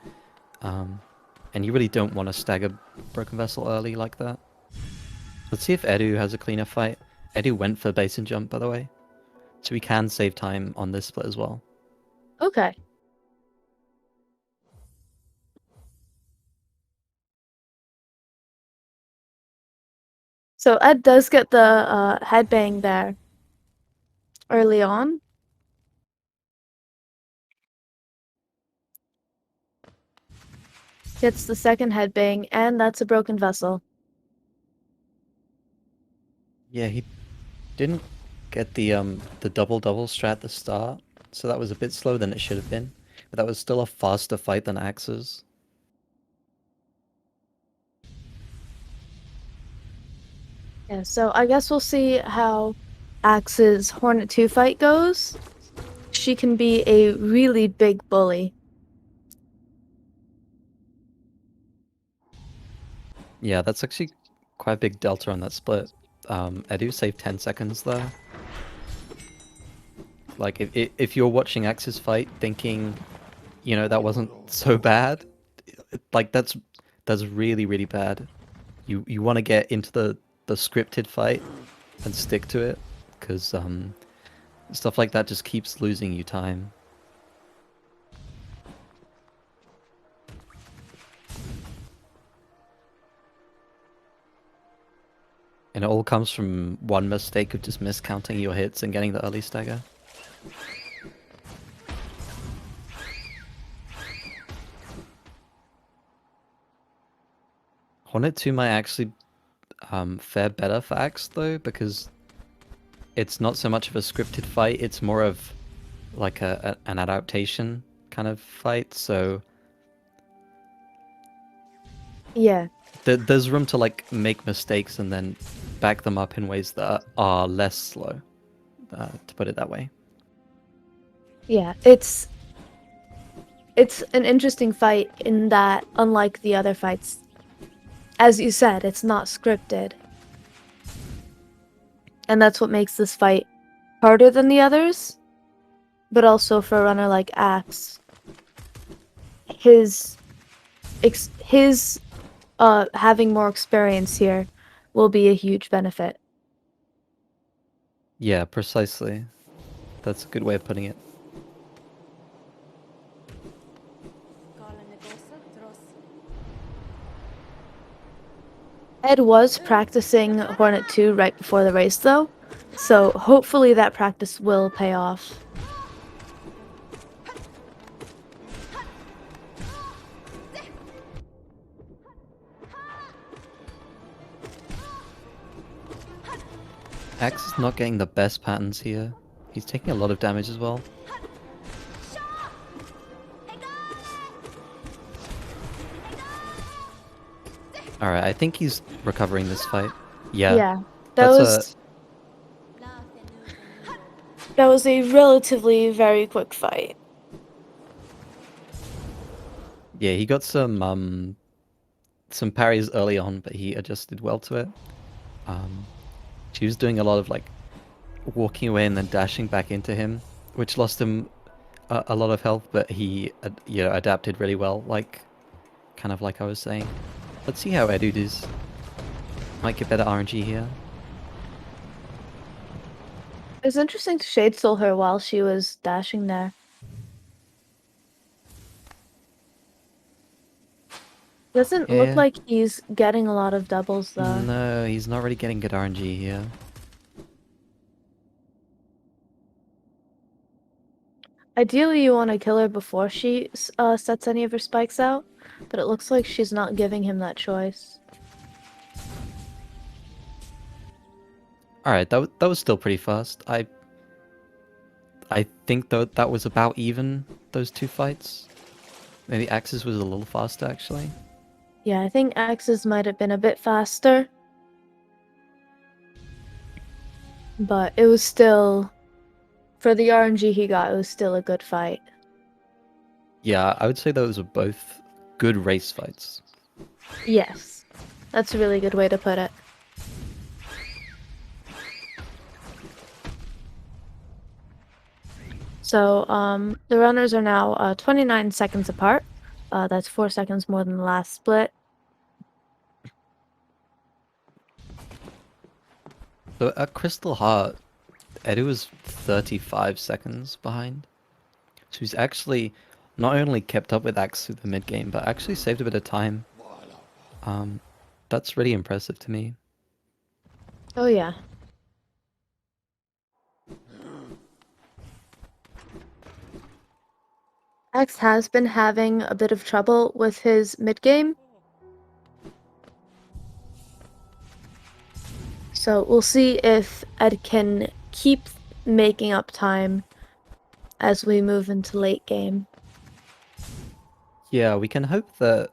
And you really don't want to stagger Broken Vessel early like that. Let's see if Edu has a cleaner fight. Edu went for base and jump, by the way. So we can save time on this split as well. Okay. So Ed does get the headbang there early on. Gets the second headbang, and that's a Broken Vessel. Yeah, he didn't get the double strat at the start, so that was a bit slower than it should have been. But that was still a faster fight than Axe's. Yeah, so I guess we'll see how Axe's Hornet 2 fight goes. She can be a really big bully. Yeah, that's actually quite a big delta on that split. Edu saved 10 seconds there. Like, if you're watching Axe's fight thinking, you know, that wasn't so bad, like, that's really, really bad. You want to get into the scripted fight and stick to it, because stuff like that just keeps losing you time. And it all comes from one mistake of just miscounting your hits and getting the early stagger. Hornet 2 might actually fare better for Axe though, because it's not so much of a scripted fight, it's more of like an adaptation kind of fight, so Yeah. there's room to like make mistakes and then back them up in ways that are less slow, to put it that way. Yeah, it's an interesting fight in that, unlike the other fights, as you said, it's not scripted. And that's what makes this fight harder than the others. But also for a runner like Axe, his having more experience here will be a huge benefit. Yeah, precisely. That's a good way of putting it. Ed was practicing Hornet 2 right before the race, though, so hopefully that practice will pay off. Ax is not getting the best patterns here. He's taking a lot of damage as well. Alright, I think he's recovering this fight. Yeah, Yeah, that that's a... was a relatively very quick fight. Yeah, he got some parries early on, but he adjusted well to it. She was doing a lot of like walking away and then dashing back into him, which lost him a lot of health, but he you know, adapted really well, like kind of like I was saying. Let's see how Edu does. Might get better RNG here. It was interesting to shade soul her while she was dashing there. Doesn't look Yeah. like he's getting a lot of doubles though. No, he's not really getting good RNG here. Ideally, you want to kill her before she sets any of her spikes out, but it looks like she's not giving him that choice. Alright, that was still pretty fast. I think that was about even, those two fights. Maybe Axis was a little faster, actually. Yeah, I think Ax's might have been a bit faster. But it was still, for the RNG he got, it was still a good fight. Yeah, I would say those were both good race fights. Yes, that's a really good way to put it. So, the runners are now 29 seconds apart. That's 4 seconds more than the last split. So at Crystal Heart, Edu was 35 seconds behind. So he's actually not only kept up with Ax through the mid game, but actually saved a bit of time. That's really impressive to me. Oh yeah. X has been having a bit of trouble with his mid game. So we'll see if Ed can keep making up time as we move into late game. Yeah, we can hope that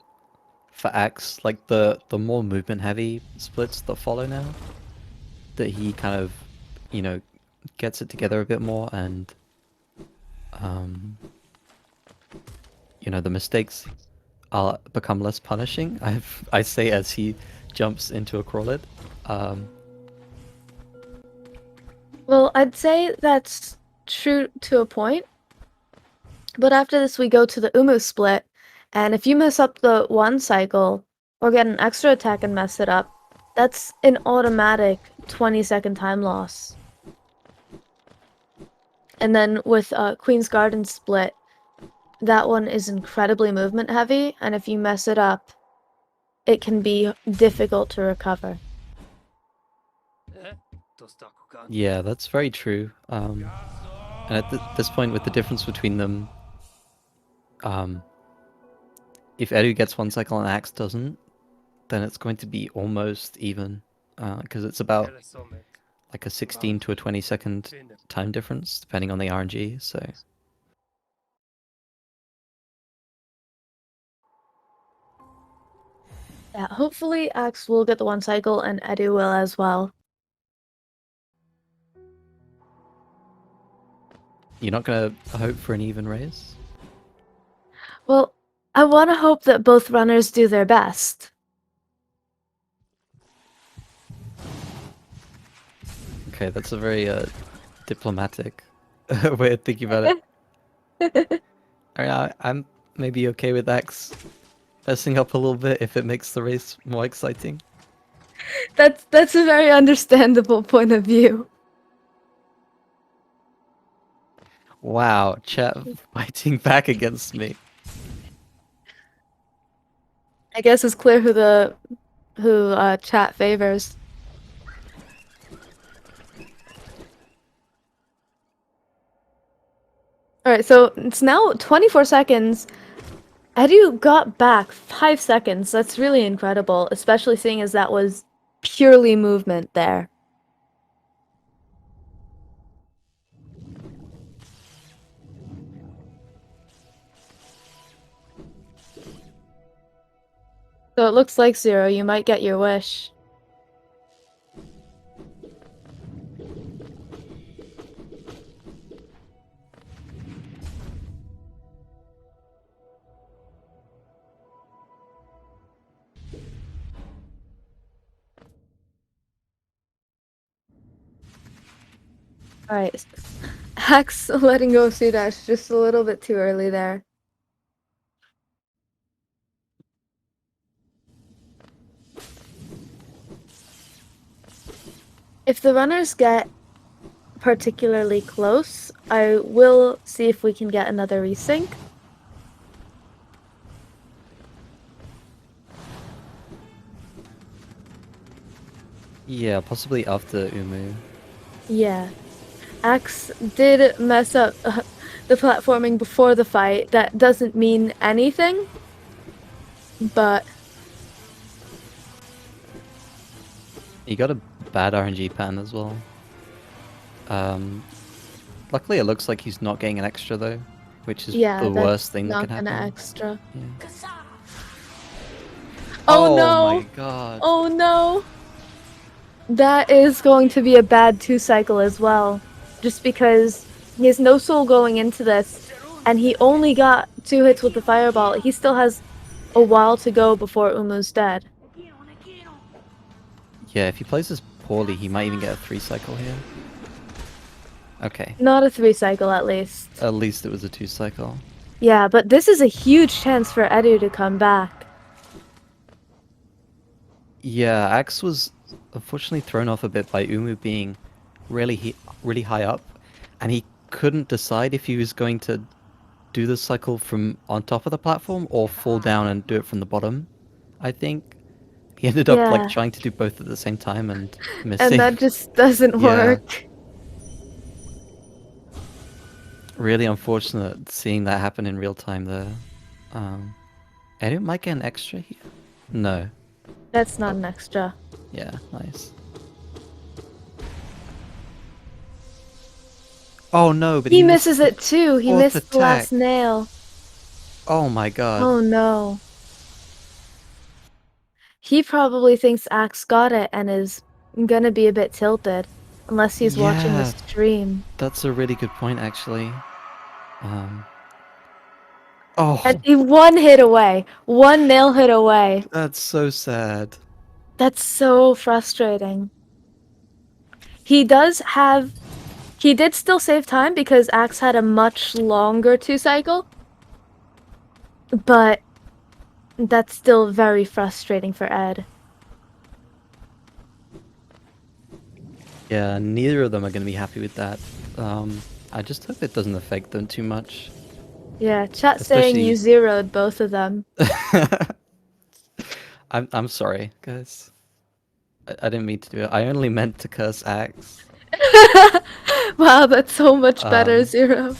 for Ax, like the more movement heavy splits that follow now, that he kind of, you know, gets it together a bit more and you know, the mistakes are become less punishing. I say as he jumps into a crawlet. Well, I'd say that's true to a point. But after this, we go to the Umu split, and if you mess up the one cycle or get an extra attack and mess it up, that's an automatic 20-second time loss. And then with Queen's Garden split, that one is incredibly movement heavy, and if you mess it up, it can be difficult to recover. Yeah, that's very true. And at this point, with the difference between them, if Edu gets one cycle and Axe doesn't, then it's going to be almost even, because it's about like a 16 to a 20-second time difference, depending on the RNG, so... Yeah, hopefully Axe will get the one cycle and Edu will as well. You're not gonna hope for an even race? Well, I want to hope that both runners do their best. Okay, that's a very diplomatic way of thinking about it. I mean, I'm maybe okay with Axe messing up a little bit if it makes the race more exciting. That's a very understandable point of view. Wow, chat fighting back against me. I guess it's clear who chat favors. Alright, so it's now 24 seconds. Edu got back 5 seconds. That's really incredible, especially seeing as that was purely movement there. So it looks like Zero, you might get your wish. Alright. Ax letting go of C-Dash just a little bit too early there. If the runners get particularly close, I will see if we can get another resync. Yeah, possibly after Umu. Yeah. Ax did mess up the platforming before the fight. That doesn't mean anything, but You got a bad RNG pan as well. Luckily it looks like he's not getting an extra though, which is yeah, the worst that's thing that not can gonna happen. extra. Yeah. Oh Oh my no! god. Oh no! That is going to be a bad 2-cycle as well. Just because he has no soul going into this, and he only got 2 hits with the fireball. He still has a while to go before Umu's dead. Yeah, if he plays this poorly, he might even get a 3-cycle here. Okay. Not a 3-cycle at least. At least it was a 2-cycle. Yeah, but this is a huge chance for Edu to come back. Yeah, Axe was unfortunately thrown off a bit by Umu being really high up, and he couldn't decide if he was going to do the cycle from on top of the platform or fall down and do it from the bottom. I think he ended up like Yeah, trying to do both at the same time and and missing. that just doesn't Yeah, work. really unfortunate seeing that happen in real time there. Edu might get an extra here. No. That's not Oh, an extra. yeah, nice. Oh no, but He he missed misses the it too. He fourth missed the attack. last nail. Oh my god. Oh no. He probably thinks Axe got it and is gonna be a bit tilted. Unless he's watching the Yeah, stream. that's a really good point actually. Um, And oh, he 1 hit away. 1 nail hit away. that's so sad. That's so frustrating. He does have... He did still save time because Axe had a much longer 2-cycle. But that's still very frustrating for Ed. Yeah, neither of them are going to be happy with that. I just hope it doesn't affect them too much. Yeah, chat saying you Especially... zeroed both of them. I'm sorry, guys. I didn't mean to do it. I only meant to curse Axe. Wow, that's so much better, Um, Zero.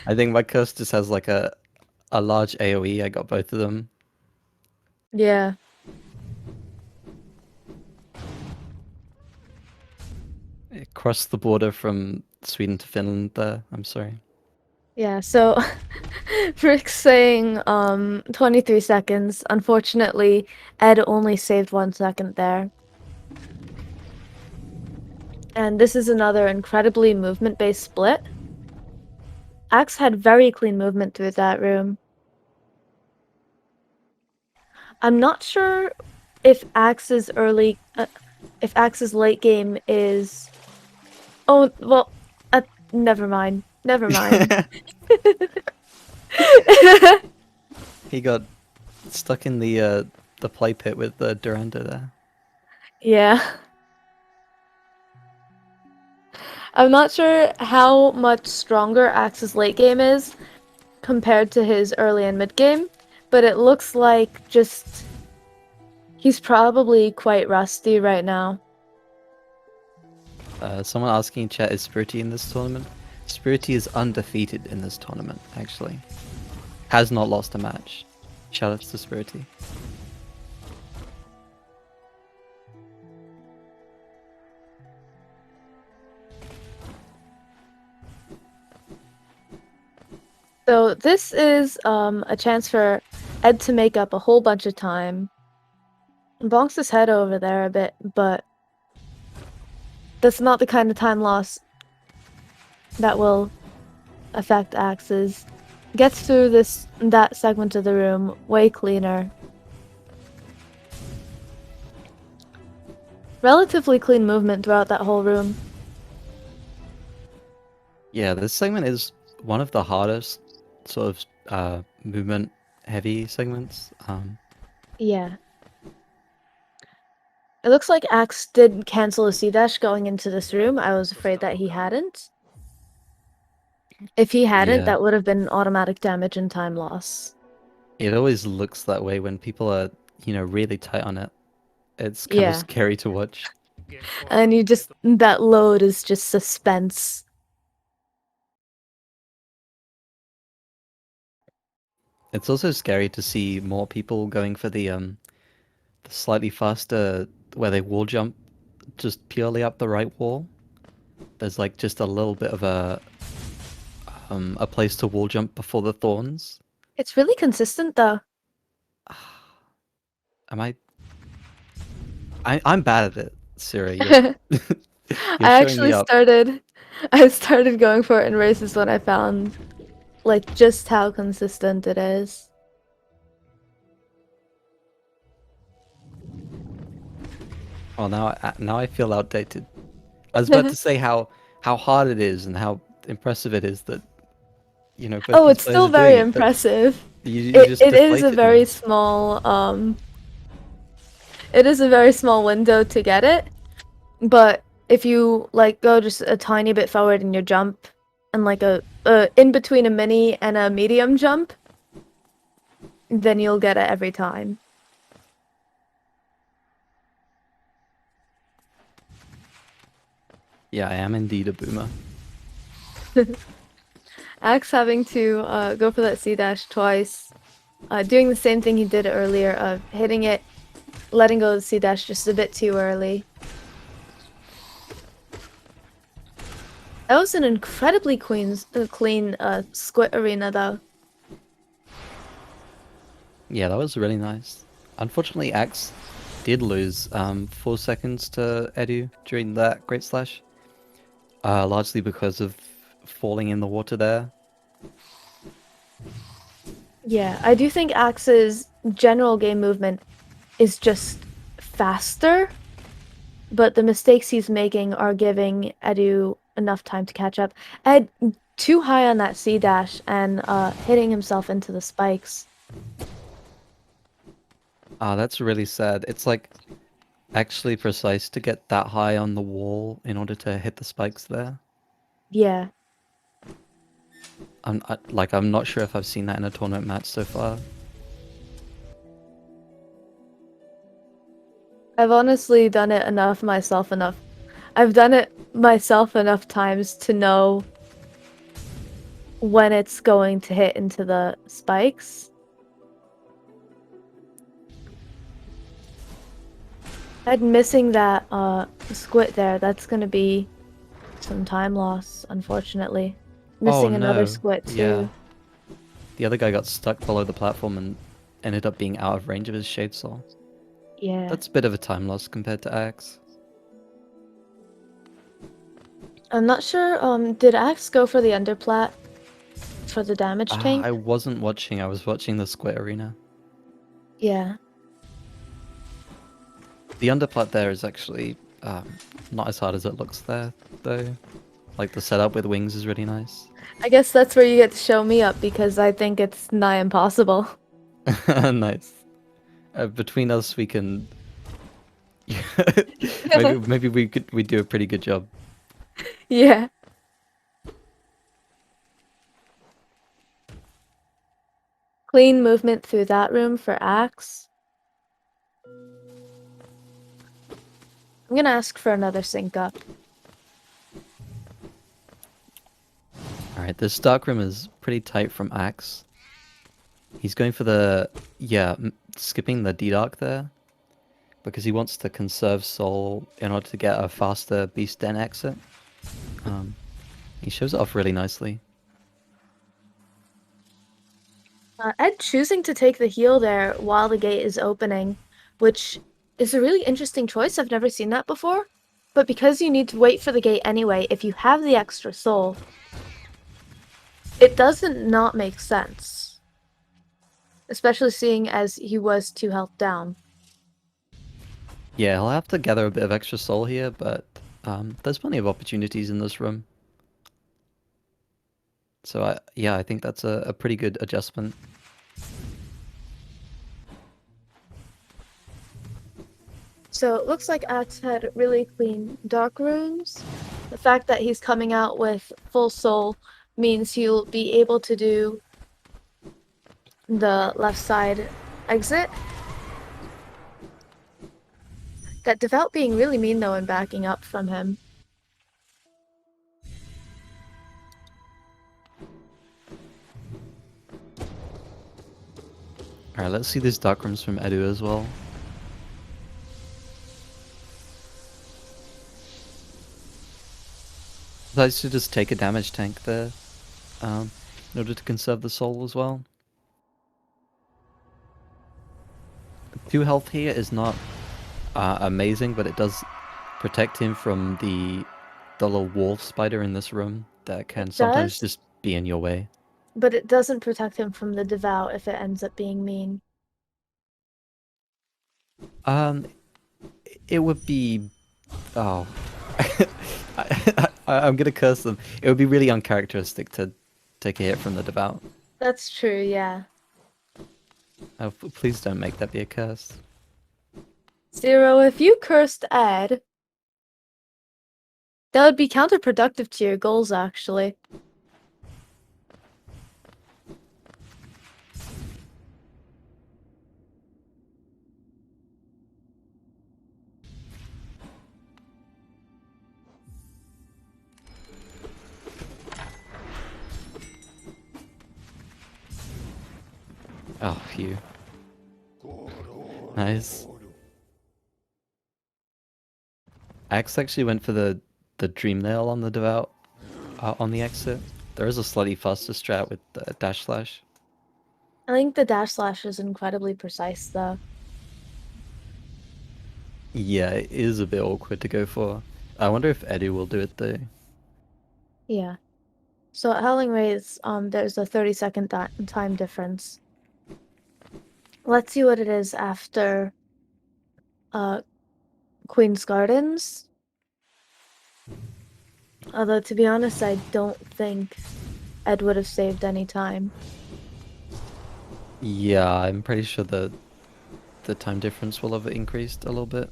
I think my curse just has like a large AoE. I got both of them. Yeah. It crossed the border from Sweden to Finland there. I'm sorry. Yeah, so Rick's saying 23 seconds. Unfortunately, Ed only saved 1 second there. And this is another incredibly movement-based split. Axe had very clean movement through that room. I'm not sure if Axe's if Axe's late game is... Oh, well, never mind. Never mind. He got stuck in the play pit with the Durando there. Yeah. I'm not sure how much stronger Axe's late game is compared to his early and mid game, but it looks like just he's probably quite rusty right now. Someone asking in chat, is Spirity in this tournament? Spirity is undefeated in this tournament, actually. Has not lost a match. Shoutouts to Spirity. So this is a chance for Ed to make up a whole bunch of time. Bonks his head over there a bit, but that's not the kind of time loss that will affect Axes. Gets through that segment of the room way cleaner. Relatively clean movement throughout that whole room. Yeah, this segment is one of the hardest sort of movement heavy segments. Yeah. It looks like Axe did cancel a C-dash going into this room. I was afraid that he hadn't. If he hadn't, Yeah, that would have been automatic damage and time loss. it always looks that way when people are, really tight on it. It's kind of Yeah. scary to watch. And that load is just suspense. It's also scary to see more people going for the slightly faster where they wall jump just purely up the right wall. There's like just a little bit of a place to wall jump before the thorns. It's really consistent though. Am I'm bad at it, Siri. You're I you're showing me actually up. started going for it in races when I found like just how consistent it is. Well, now I feel outdated. I was about to say how hard it is and how impressive it is that both Oh, these it's players still are very doing it, but impressive. you It just it is a deflated very me. small it is a very small window to get it, but if you like go just a tiny bit forward in your jump and like a in between a mini and a medium jump, then you'll get it every time. Yeah, I am indeed a boomer. Axe having to go for that C dash twice, doing the same thing he did earlier of hitting it, letting go of the C dash just a bit too early. That was an incredibly clean squid arena though. Yeah, that was really nice. Unfortunately, Axe did lose 4 seconds to Edu during that Great Slash, largely because of falling in the water there. Yeah, I do think Axe's general game movement is just faster, but the mistakes he's making are giving Edu enough time to catch up. Ed too high on that C dash and hitting himself into the spikes. Ah, that's really sad. It's like actually precise to get that high on the wall in order to hit the spikes there. Yeah. I'm not sure if I've seen that in a tournament match so far. I've honestly done it enough. I've done it myself enough times to know when it's going to hit into the spikes. Ed missing that squid there, that's gonna be some time loss, unfortunately. Oh Missing another no, squid yeah. too. The other guy got stuck below the platform and ended up being out of range of his Shade Soul. Yeah. That's a bit of a time loss compared to Axe. I'm not sure, did Axe go for the underplat for the damage tank? I wasn't watching, I was watching the Square Arena. Yeah. The underplat there is actually not as hard as it looks there, though. Like the setup with wings is really nice. I guess that's where you get to show me up because I think it's nigh impossible. Nice. Between us, we can. maybe we do a pretty good job. Yeah. Clean movement through that room for Axe. I'm gonna ask for another sync up. All right, this dark room is pretty tight from Axe. He's going for the skipping the D dark there because he wants to conserve soul in order to get a faster beast den exit. Um, he shows it off really nicely. Ed choosing to take the heal there while the gate is opening, which is a really interesting choice. I've never seen that before. But because you need to wait for the gate anyway, if you have the extra soul, it doesn't not make sense. Especially seeing as he was 2 health down. Yeah, he'll have to gather a bit of extra soul here, but there's plenty of opportunities in this room. So I think that's a pretty good adjustment. So it looks like Axe had really clean dark rooms. The fact that he's coming out with full soul means he'll be able to do the left side exit. That Devout being really mean though and backing up from him. Alright, let's see these dark rooms from Edu as well. I should just take a damage tank there, in order to conserve the soul as well. 2 health here is not amazing, but it does protect him from the little wolf spider in this room that can It sometimes does, just be in your way. but it doesn't protect him from the Devout if it ends up being mean. Um, it would be... Oh. I'm gonna curse them. It would be really uncharacteristic to take a hit from the devout. That's true, yeah. Oh, please don't make that be a curse. Zero, if you cursed Ed, that would be counterproductive to your goals, actually. Oh, phew. Nice. Axe actually went for the dream nail on the devout on the exit. There is a slightly faster strat with the dash slash. I think the dash slash is incredibly precise, though. Yeah, it is a bit awkward to go for. I wonder if Edu will do it though. Yeah. So at Howling Rays, there's a 30-second time difference. Let's see what it is after Queen's Gardens. Although, to be honest, I don't think Ed would have saved any time. Yeah, I'm pretty sure the time difference will have increased a little bit.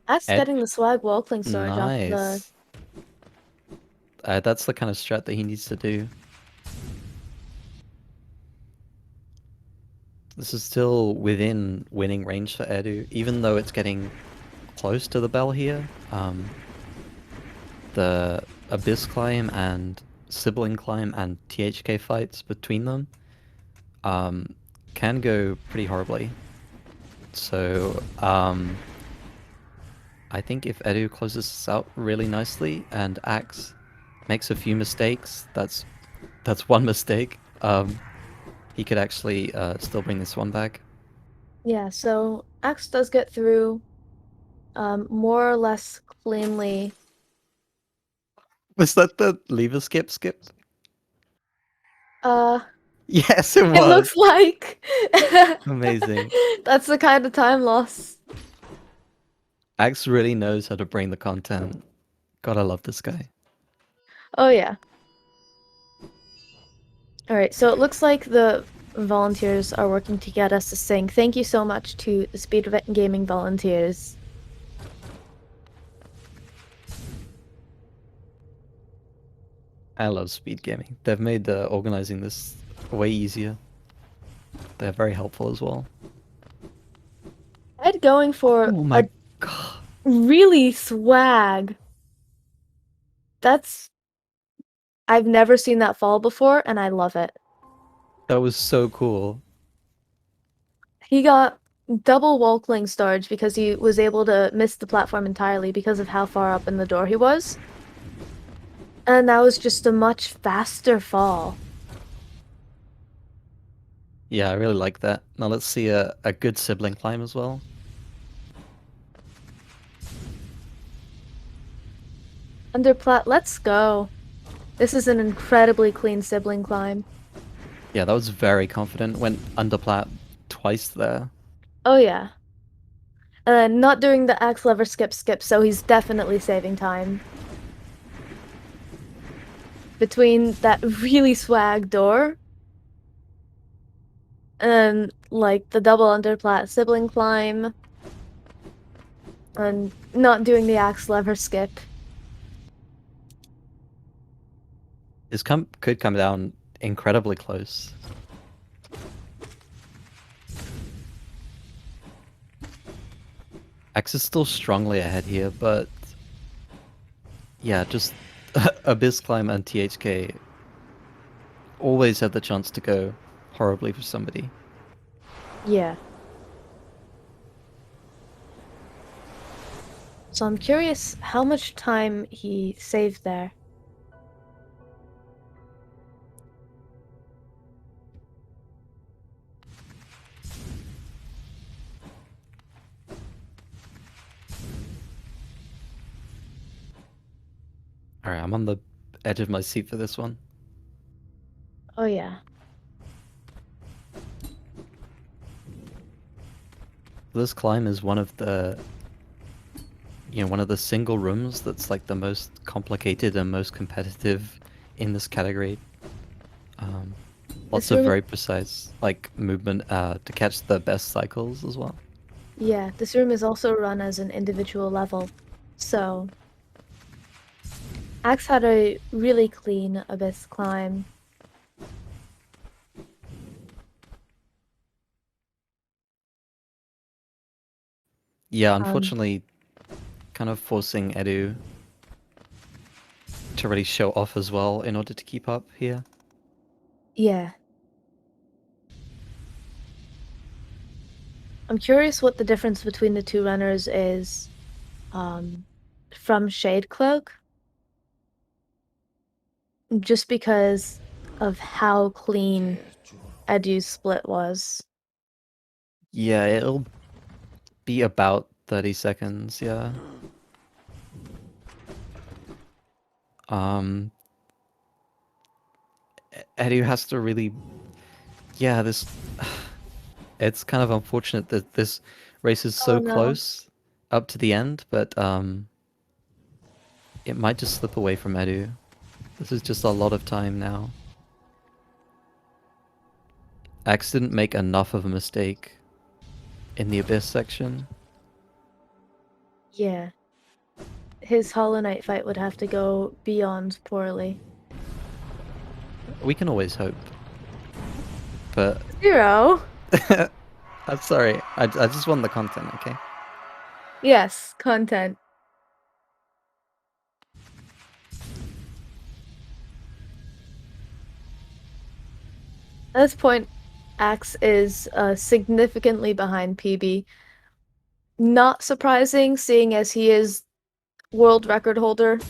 That's Ed, getting the swag walking storage off the... nice. That's the kind of strat that he needs to do. This is still within winning range for Edu, even though it's getting close to the bell here. The Abyss Climb and Sibling Climb and THK fights between them can go pretty horribly. So, I think if Edu closes this out really nicely and Axe makes a few mistakes, that's one mistake, he could actually still bring this one back. Yeah, so Axe does get through more or less cleanly. Was that the lever skip? Uh, Yes, it it was! looks like Amazing. that's the kind of time loss. Axe really knows how to bring the content. God, I love this guy. Oh yeah. All right, so it looks like the volunteers are working to get us to sync. Thank you so much to the speedrun gaming volunteers. I love speed gaming. They've made organizing this way easier. They're very helpful as well. Ed going for Oh a my god. really swag. That's I've never seen that fall before, and I love it. That was so cool. He got double Walkling storage because he was able to miss the platform entirely because of how far up in the door he was. And that was just a much faster fall. Yeah, I really like that. Now let's see a good sibling climb as well. Underplat, let's go. This is an incredibly clean sibling climb. Yeah, that was very confident. Went under plat twice there. Oh yeah. And then not doing the axe lever skip, so he's definitely saving time. Between that really swag door and like the double underplat sibling climb and not doing the axe lever skip. This could come down incredibly close. X is still strongly ahead here, but yeah, just Abyss Climb and THK always have the chance to go horribly for somebody. Yeah. So I'm curious how much time he saved there. Alright, I'm on the edge of my seat for this one. Oh yeah. This climb is one of the one of the single rooms that's like the most complicated and most competitive in this category. Um, Lots This of room, very precise like movement to catch the best cycles as well. yeah, this room is also run as an individual level. So Axe had a really clean Abyss climb. Yeah, Um, unfortunately, kind of forcing Edu to really show off as well in order to keep up here. yeah. I'm curious what the difference between the two runners is um, from Shade Cloak, just because of how clean Edu's split was. Yeah, it'll be about 30 seconds, yeah. Um, Edu has to really, yeah, this, it's kind of unfortunate that this race is Oh so no. close up to the end, but it might just slip away from Edu. This is just a lot of time now. Axe didn't make enough of a mistake in the Abyss section. Yeah. His Hollow Knight fight would have to go beyond poorly. We can always hope. But 0. I'm sorry, I just want the content, okay? Yes, content. At this point, Axe is significantly behind PB. Not surprising, seeing as he is world record holder,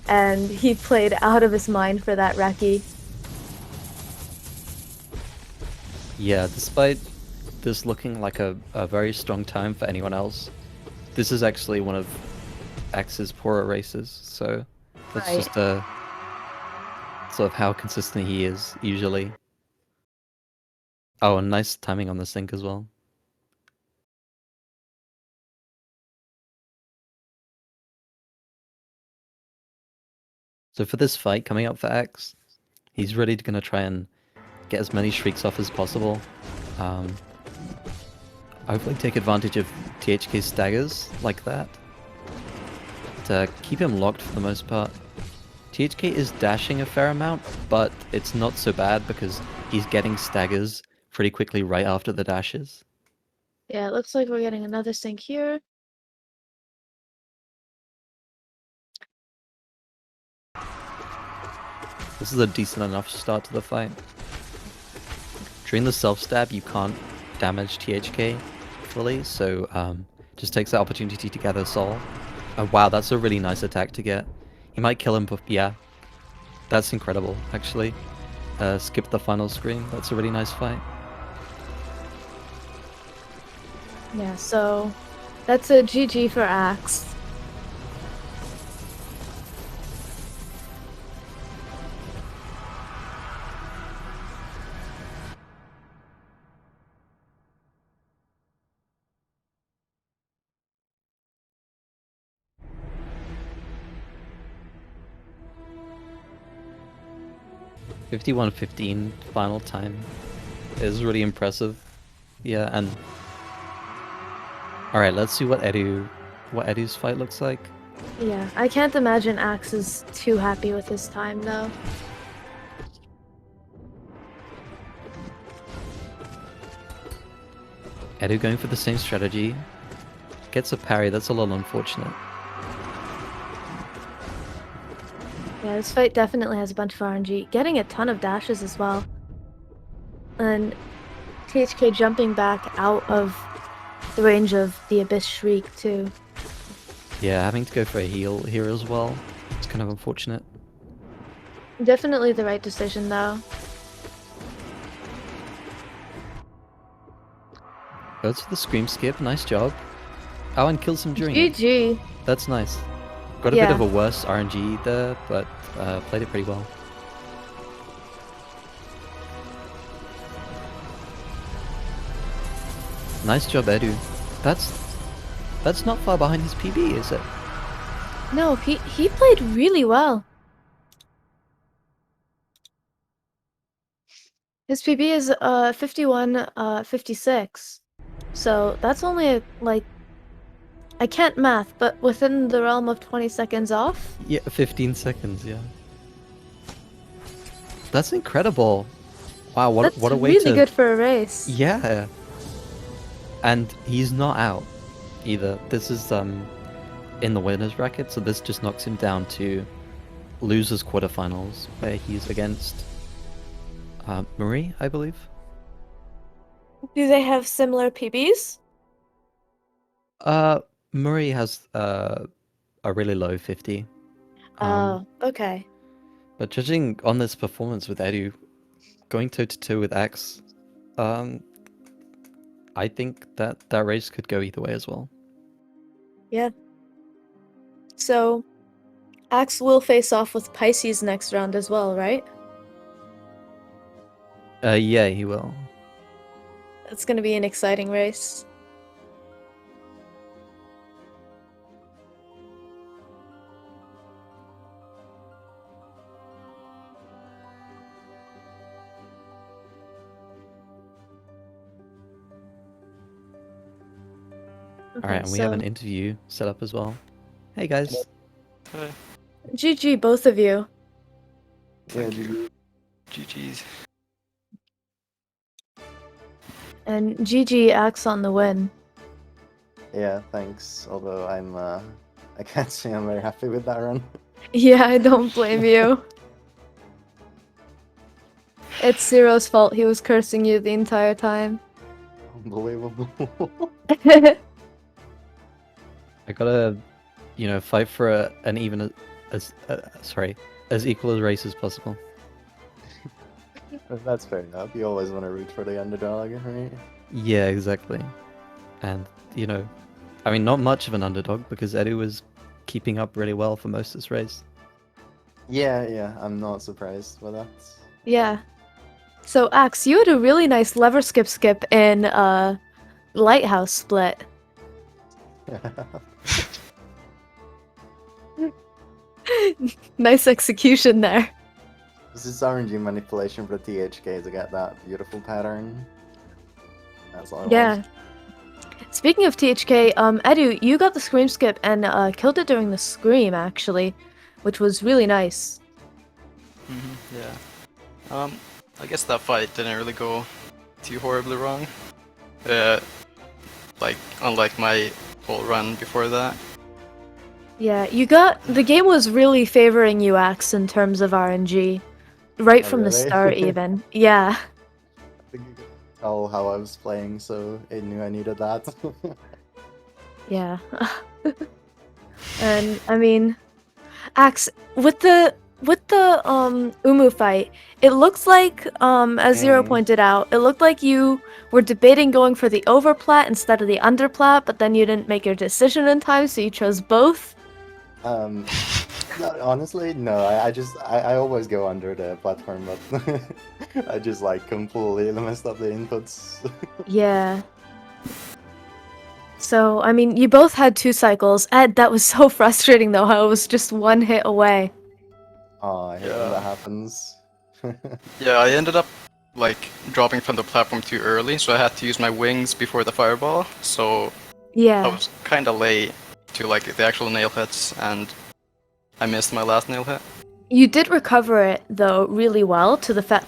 and he played out of his mind for that recce. Yeah, despite this looking like a very strong time for anyone else, this is actually one of Axe's poorer races, so that's Right. just a sort of how consistent he is usually. Oh, and nice timing on the sync as well. So for this fight coming up for Axe, he's really gonna try and get as many shrieks off as possible. Hopefully take advantage of THK's staggers like that to keep him locked for the most part. THK is dashing a fair amount, but it's not so bad because he's getting staggers pretty quickly right after the dashes. Yeah, it looks like we're getting another sync here. This is a decent enough start to the fight. During the self-stab, you can't damage THK fully, so just takes the opportunity to gather soul. Wow, that's a really nice attack to get. He might kill him, but yeah. That's incredible, actually. Skip the final screen. That's a really nice fight. Yeah, so that's a GG for Ax. $51.15 final time is really impressive. Yeah, and all right, let's see what Edu's fight looks like. Yeah, I can't imagine Ax is too happy with his time though. Edu going for the same strategy. Gets a parry, that's a little unfortunate. Yeah, this fight definitely has a bunch of RNG. Getting a ton of dashes as well. And THK jumping back out of the range of the Abyss Shriek too. Yeah, having to go for a heal here as well. It's kind of unfortunate. Definitely the right decision though. Goes for the scream skip, nice job. Oh, and kills him during it. GG. That's nice. Got a bit of a worse RNG there, but played it pretty well. Nice job, Edu. That's not far behind his PB, is it? No, he played really well. His PB is 51-56. So that's only like, I can't math, but within the realm of 20 seconds off? Yeah, 15 seconds, yeah. That's incredible. Wow, what a way to... That's really good for a race. Yeah. And he's not out either. This is in the winners bracket, so this just knocks him down to losers quarterfinals, where he's against Marie, I believe. Do they have similar PBs? Murray has a really low 50. Oh, okay. But judging on this performance with Edu, going toe-to-toe with Ax, I think that race could go either way as well. Yeah. So, Ax will face off with Pisces next round as well, right? Yeah, he will. It's gonna be an exciting race. Okay, alright, and we have an interview set up as well. Hey guys. Hi. GG, both of you. Yeah, GG's. And GG Ax on the win. Yeah, thanks. Although I can't say I'm very happy with that run. Yeah, I don't blame you. It's Zero's fault. He was cursing you the entire time. Unbelievable. I gotta, fight for an even as equal a race as possible. That's fair enough. You always want to root for the underdog, right? Yeah, exactly. And I mean, not much of an underdog because Edu was keeping up really well for most of this race. Yeah, I'm not surprised by that. Yeah. So Ax, you had a really nice lever skip in Lighthouse split. Nice execution there. This is RNG manipulation for the THK to get that beautiful pattern. That's all it Yeah. was. Speaking of THK, Edu, you got the scream skip and killed it during the scream actually, which was really nice. Yeah. I guess that fight didn't really go too horribly wrong. Like, unlike my whole run before that. Yeah, the game was really favoring you, Ax, in terms of RNG. Right Oh, from the really? start, even. Yeah. I think you could tell how I was playing, so it knew I needed that. Yeah. And, I mean, Ax, with the Umu fight, it looks like, as Zero pointed out, it looked like you were debating going for the overplat instead of the underplat, but then you didn't make your decision in time, so you chose both. No, honestly, no. I always go under the platform, but I just like completely messed up the inputs. Yeah. So, I mean, you both had 2 cycles. Ed, that was so frustrating though, how it was just 1 hit away. Oh, I hate when Yeah. that happens. Yeah, I ended up like dropping from the platform too early, so I had to use my wings before the fireball. So I Yeah. was kind of late to like the actual nail hits, and I missed my last nail hit. You did recover it though really well to the fact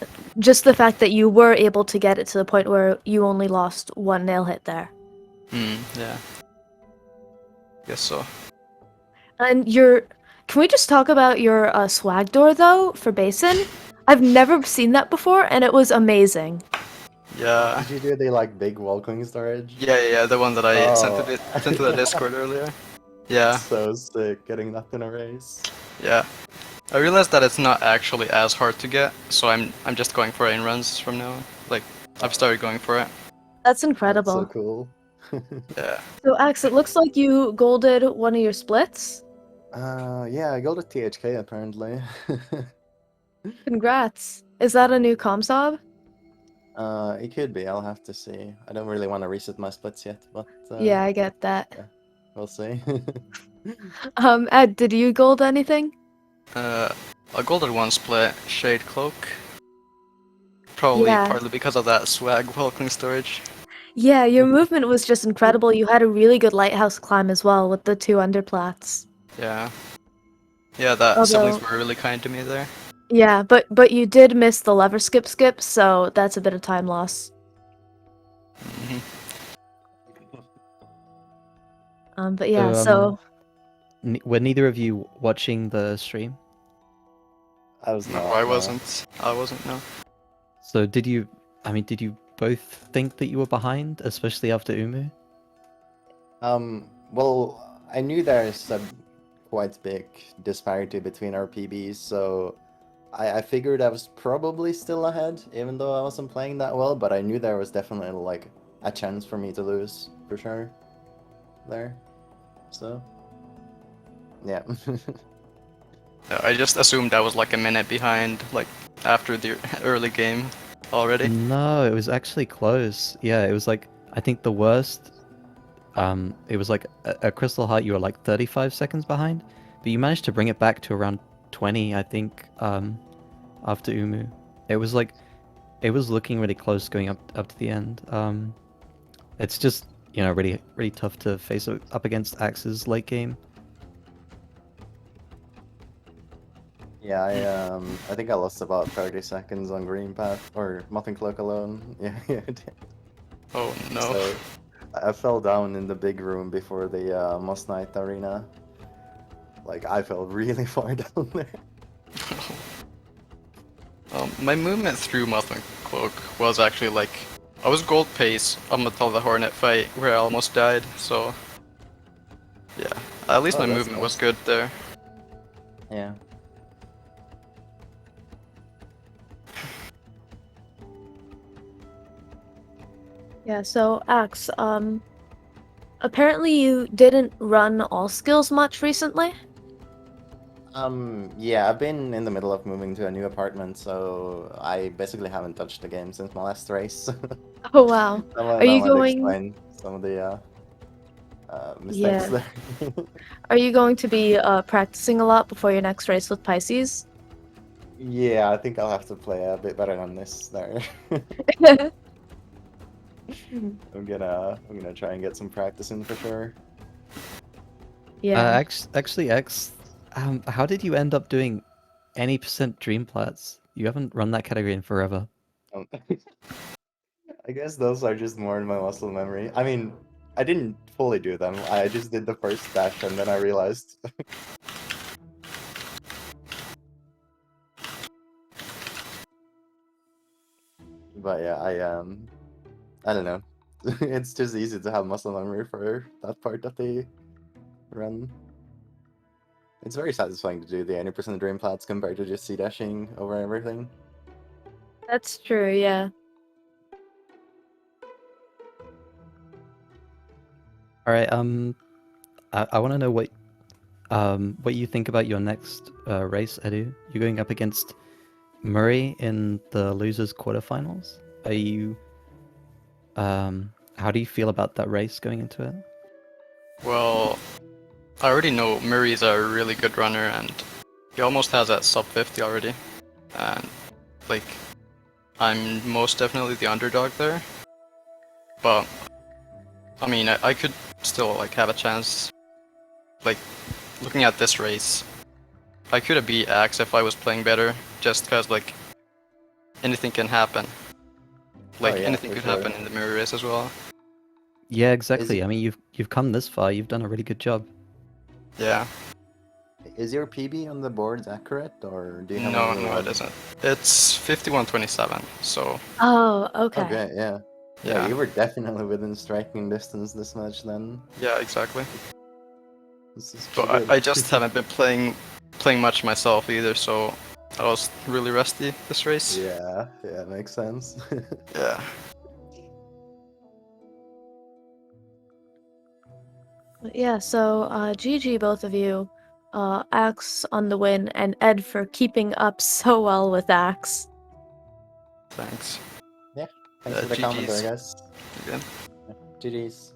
that you were able to get it to the point where you only lost 1 nail hit there. Yeah. Guess so. And can we just talk about your swag door though for Basin? I've never seen that before and it was amazing. Yeah. Did you do the like big welcoming storage? Yeah, the one that I sent Oh. to the Discord earlier. Yeah, So sick getting that in a race. yeah. I realized that it's not actually as hard to get, so I'm just going for rain runs from now on. Like, I've started going for it. That's That's so incredible. cool. Yeah. So Ax, it looks like you golded one of your splits. Yeah, I got a THK apparently. Congrats. Is that a new comsob? It could be. I'll have to see. I don't really want to reset my splits yet, but Yeah, I get that. yeah, we'll see. Ed, did you gold anything? I golded one split, Shade Cloak. Probably Yeah. partly because of that swag welcoming storage. Yeah, your movement was just incredible. You had a really good lighthouse climb as well with the 2 underplats. Yeah. Yeah, that Although- siblings were really kind to me there. Yeah, but you did miss the lever skip, so that's a bit of time loss. Mhm. But yeah, So, were neither of you watching the stream? I was No, not. I no. wasn't. I wasn't, no. So did you both think that you were behind, especially after Umu? Well, I knew there's a quite big disparity between our PBs, so I figured I was probably still ahead, even though I wasn't playing that well, but I knew there was definitely like a chance for me to lose, for sure. There. So. Yeah. Yeah, I just assumed I was like a minute behind, like after the early game already. No, it was actually close. Yeah, it was like, I think the worst. It was like a Crystal Heart. You were like 35 seconds behind, but you managed to bring it back to around 20, I think. After Umu, it was like, it was looking really close going up to the end. It's just, you know, really tough to face up against Axe's late game. Yeah, I think I lost about 30 seconds on Green Path, or Muffin Cloak alone. Yeah, I did. Oh no. So, I fell down in the big room before the Moss Knight arena. Like, I fell really far down there. My movement through Muffin Cloak was actually like, I was gold pace up until the Hornet fight where I almost died, so yeah, at least Oh, my that's movement was nice. good there. Yeah. Yeah, so Ax, apparently you didn't run all skills much recently? Yeah, I've been in the middle of moving to a new apartment, so I basically haven't touched the game since my last race. Oh wow. Are you might going explain some of the mistakes Yeah. there. Are you going to be practicing a lot before your next race with Pisces? Yeah, I think I'll have to play a bit better than this there. I'm gonna try and get some practice in for sure. Yeah. Actually, X, how did you end up doing any percent dream plats? You haven't run that category in forever. Um, I guess those are just more in my muscle memory. I mean, I didn't fully do them. I just did the first dash and then I realized. But yeah, I don't know. It's just easy to have muscle memory for that part of the run. It's very satisfying to do the 80% dream plats compared to just C-dashing over everything. That's true, yeah. All right, I want to know what you think about your next race, Edu. You're going up against Murray in the losers quarterfinals. Are you how do you feel about that race going into it? Well, I already know Murray's a really good runner, and he almost has that sub 50 already. And like, I'm most definitely the underdog there. But I mean, I could still like have a chance. Like, looking at this race, I could have beat Ax if I was playing better. Just because like anything can happen. Like Oh yeah, anything for could sure. happen in the Murray race as well. Yeah, Is exactly. I mean, you've come this far. You've done a really good job. Yeah. is your PB on the boards accurate, or do you have No, a no, it low? isn't. It's 51:27. So Oh, okay. Okay, yeah. Yeah, yeah, you were definitely within striking distance this match then. yeah, exactly. This is But pretty good. I just haven't been playing much myself either. So I was really rusty this race. Yeah, yeah, makes sense. Yeah. Yeah, so GG both of you. Axe on the win, and Ed for keeping up so well with Axe. Thanks. Yeah, thanks for the comment there, GG's guys. again. GG's.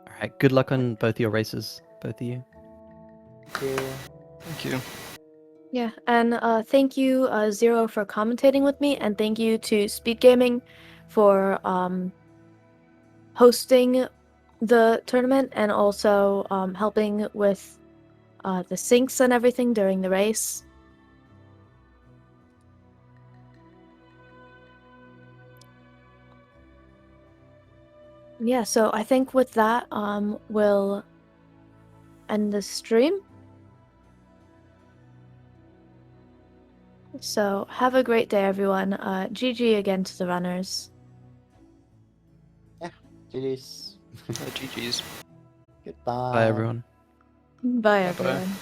All right, good luck on both your races, both of you. Thank you. Thank you. Yeah, and thank you, Zero, for commentating with me, and thank you to Speed Gaming for hosting the tournament and also helping with the syncs and everything during the race. Yeah, so I think with that, we'll end the stream. So have a great day, everyone. GG again to the runners. Yeah, GG's. GG's. Goodbye. Bye, everyone. Bye, Bye bye. everyone.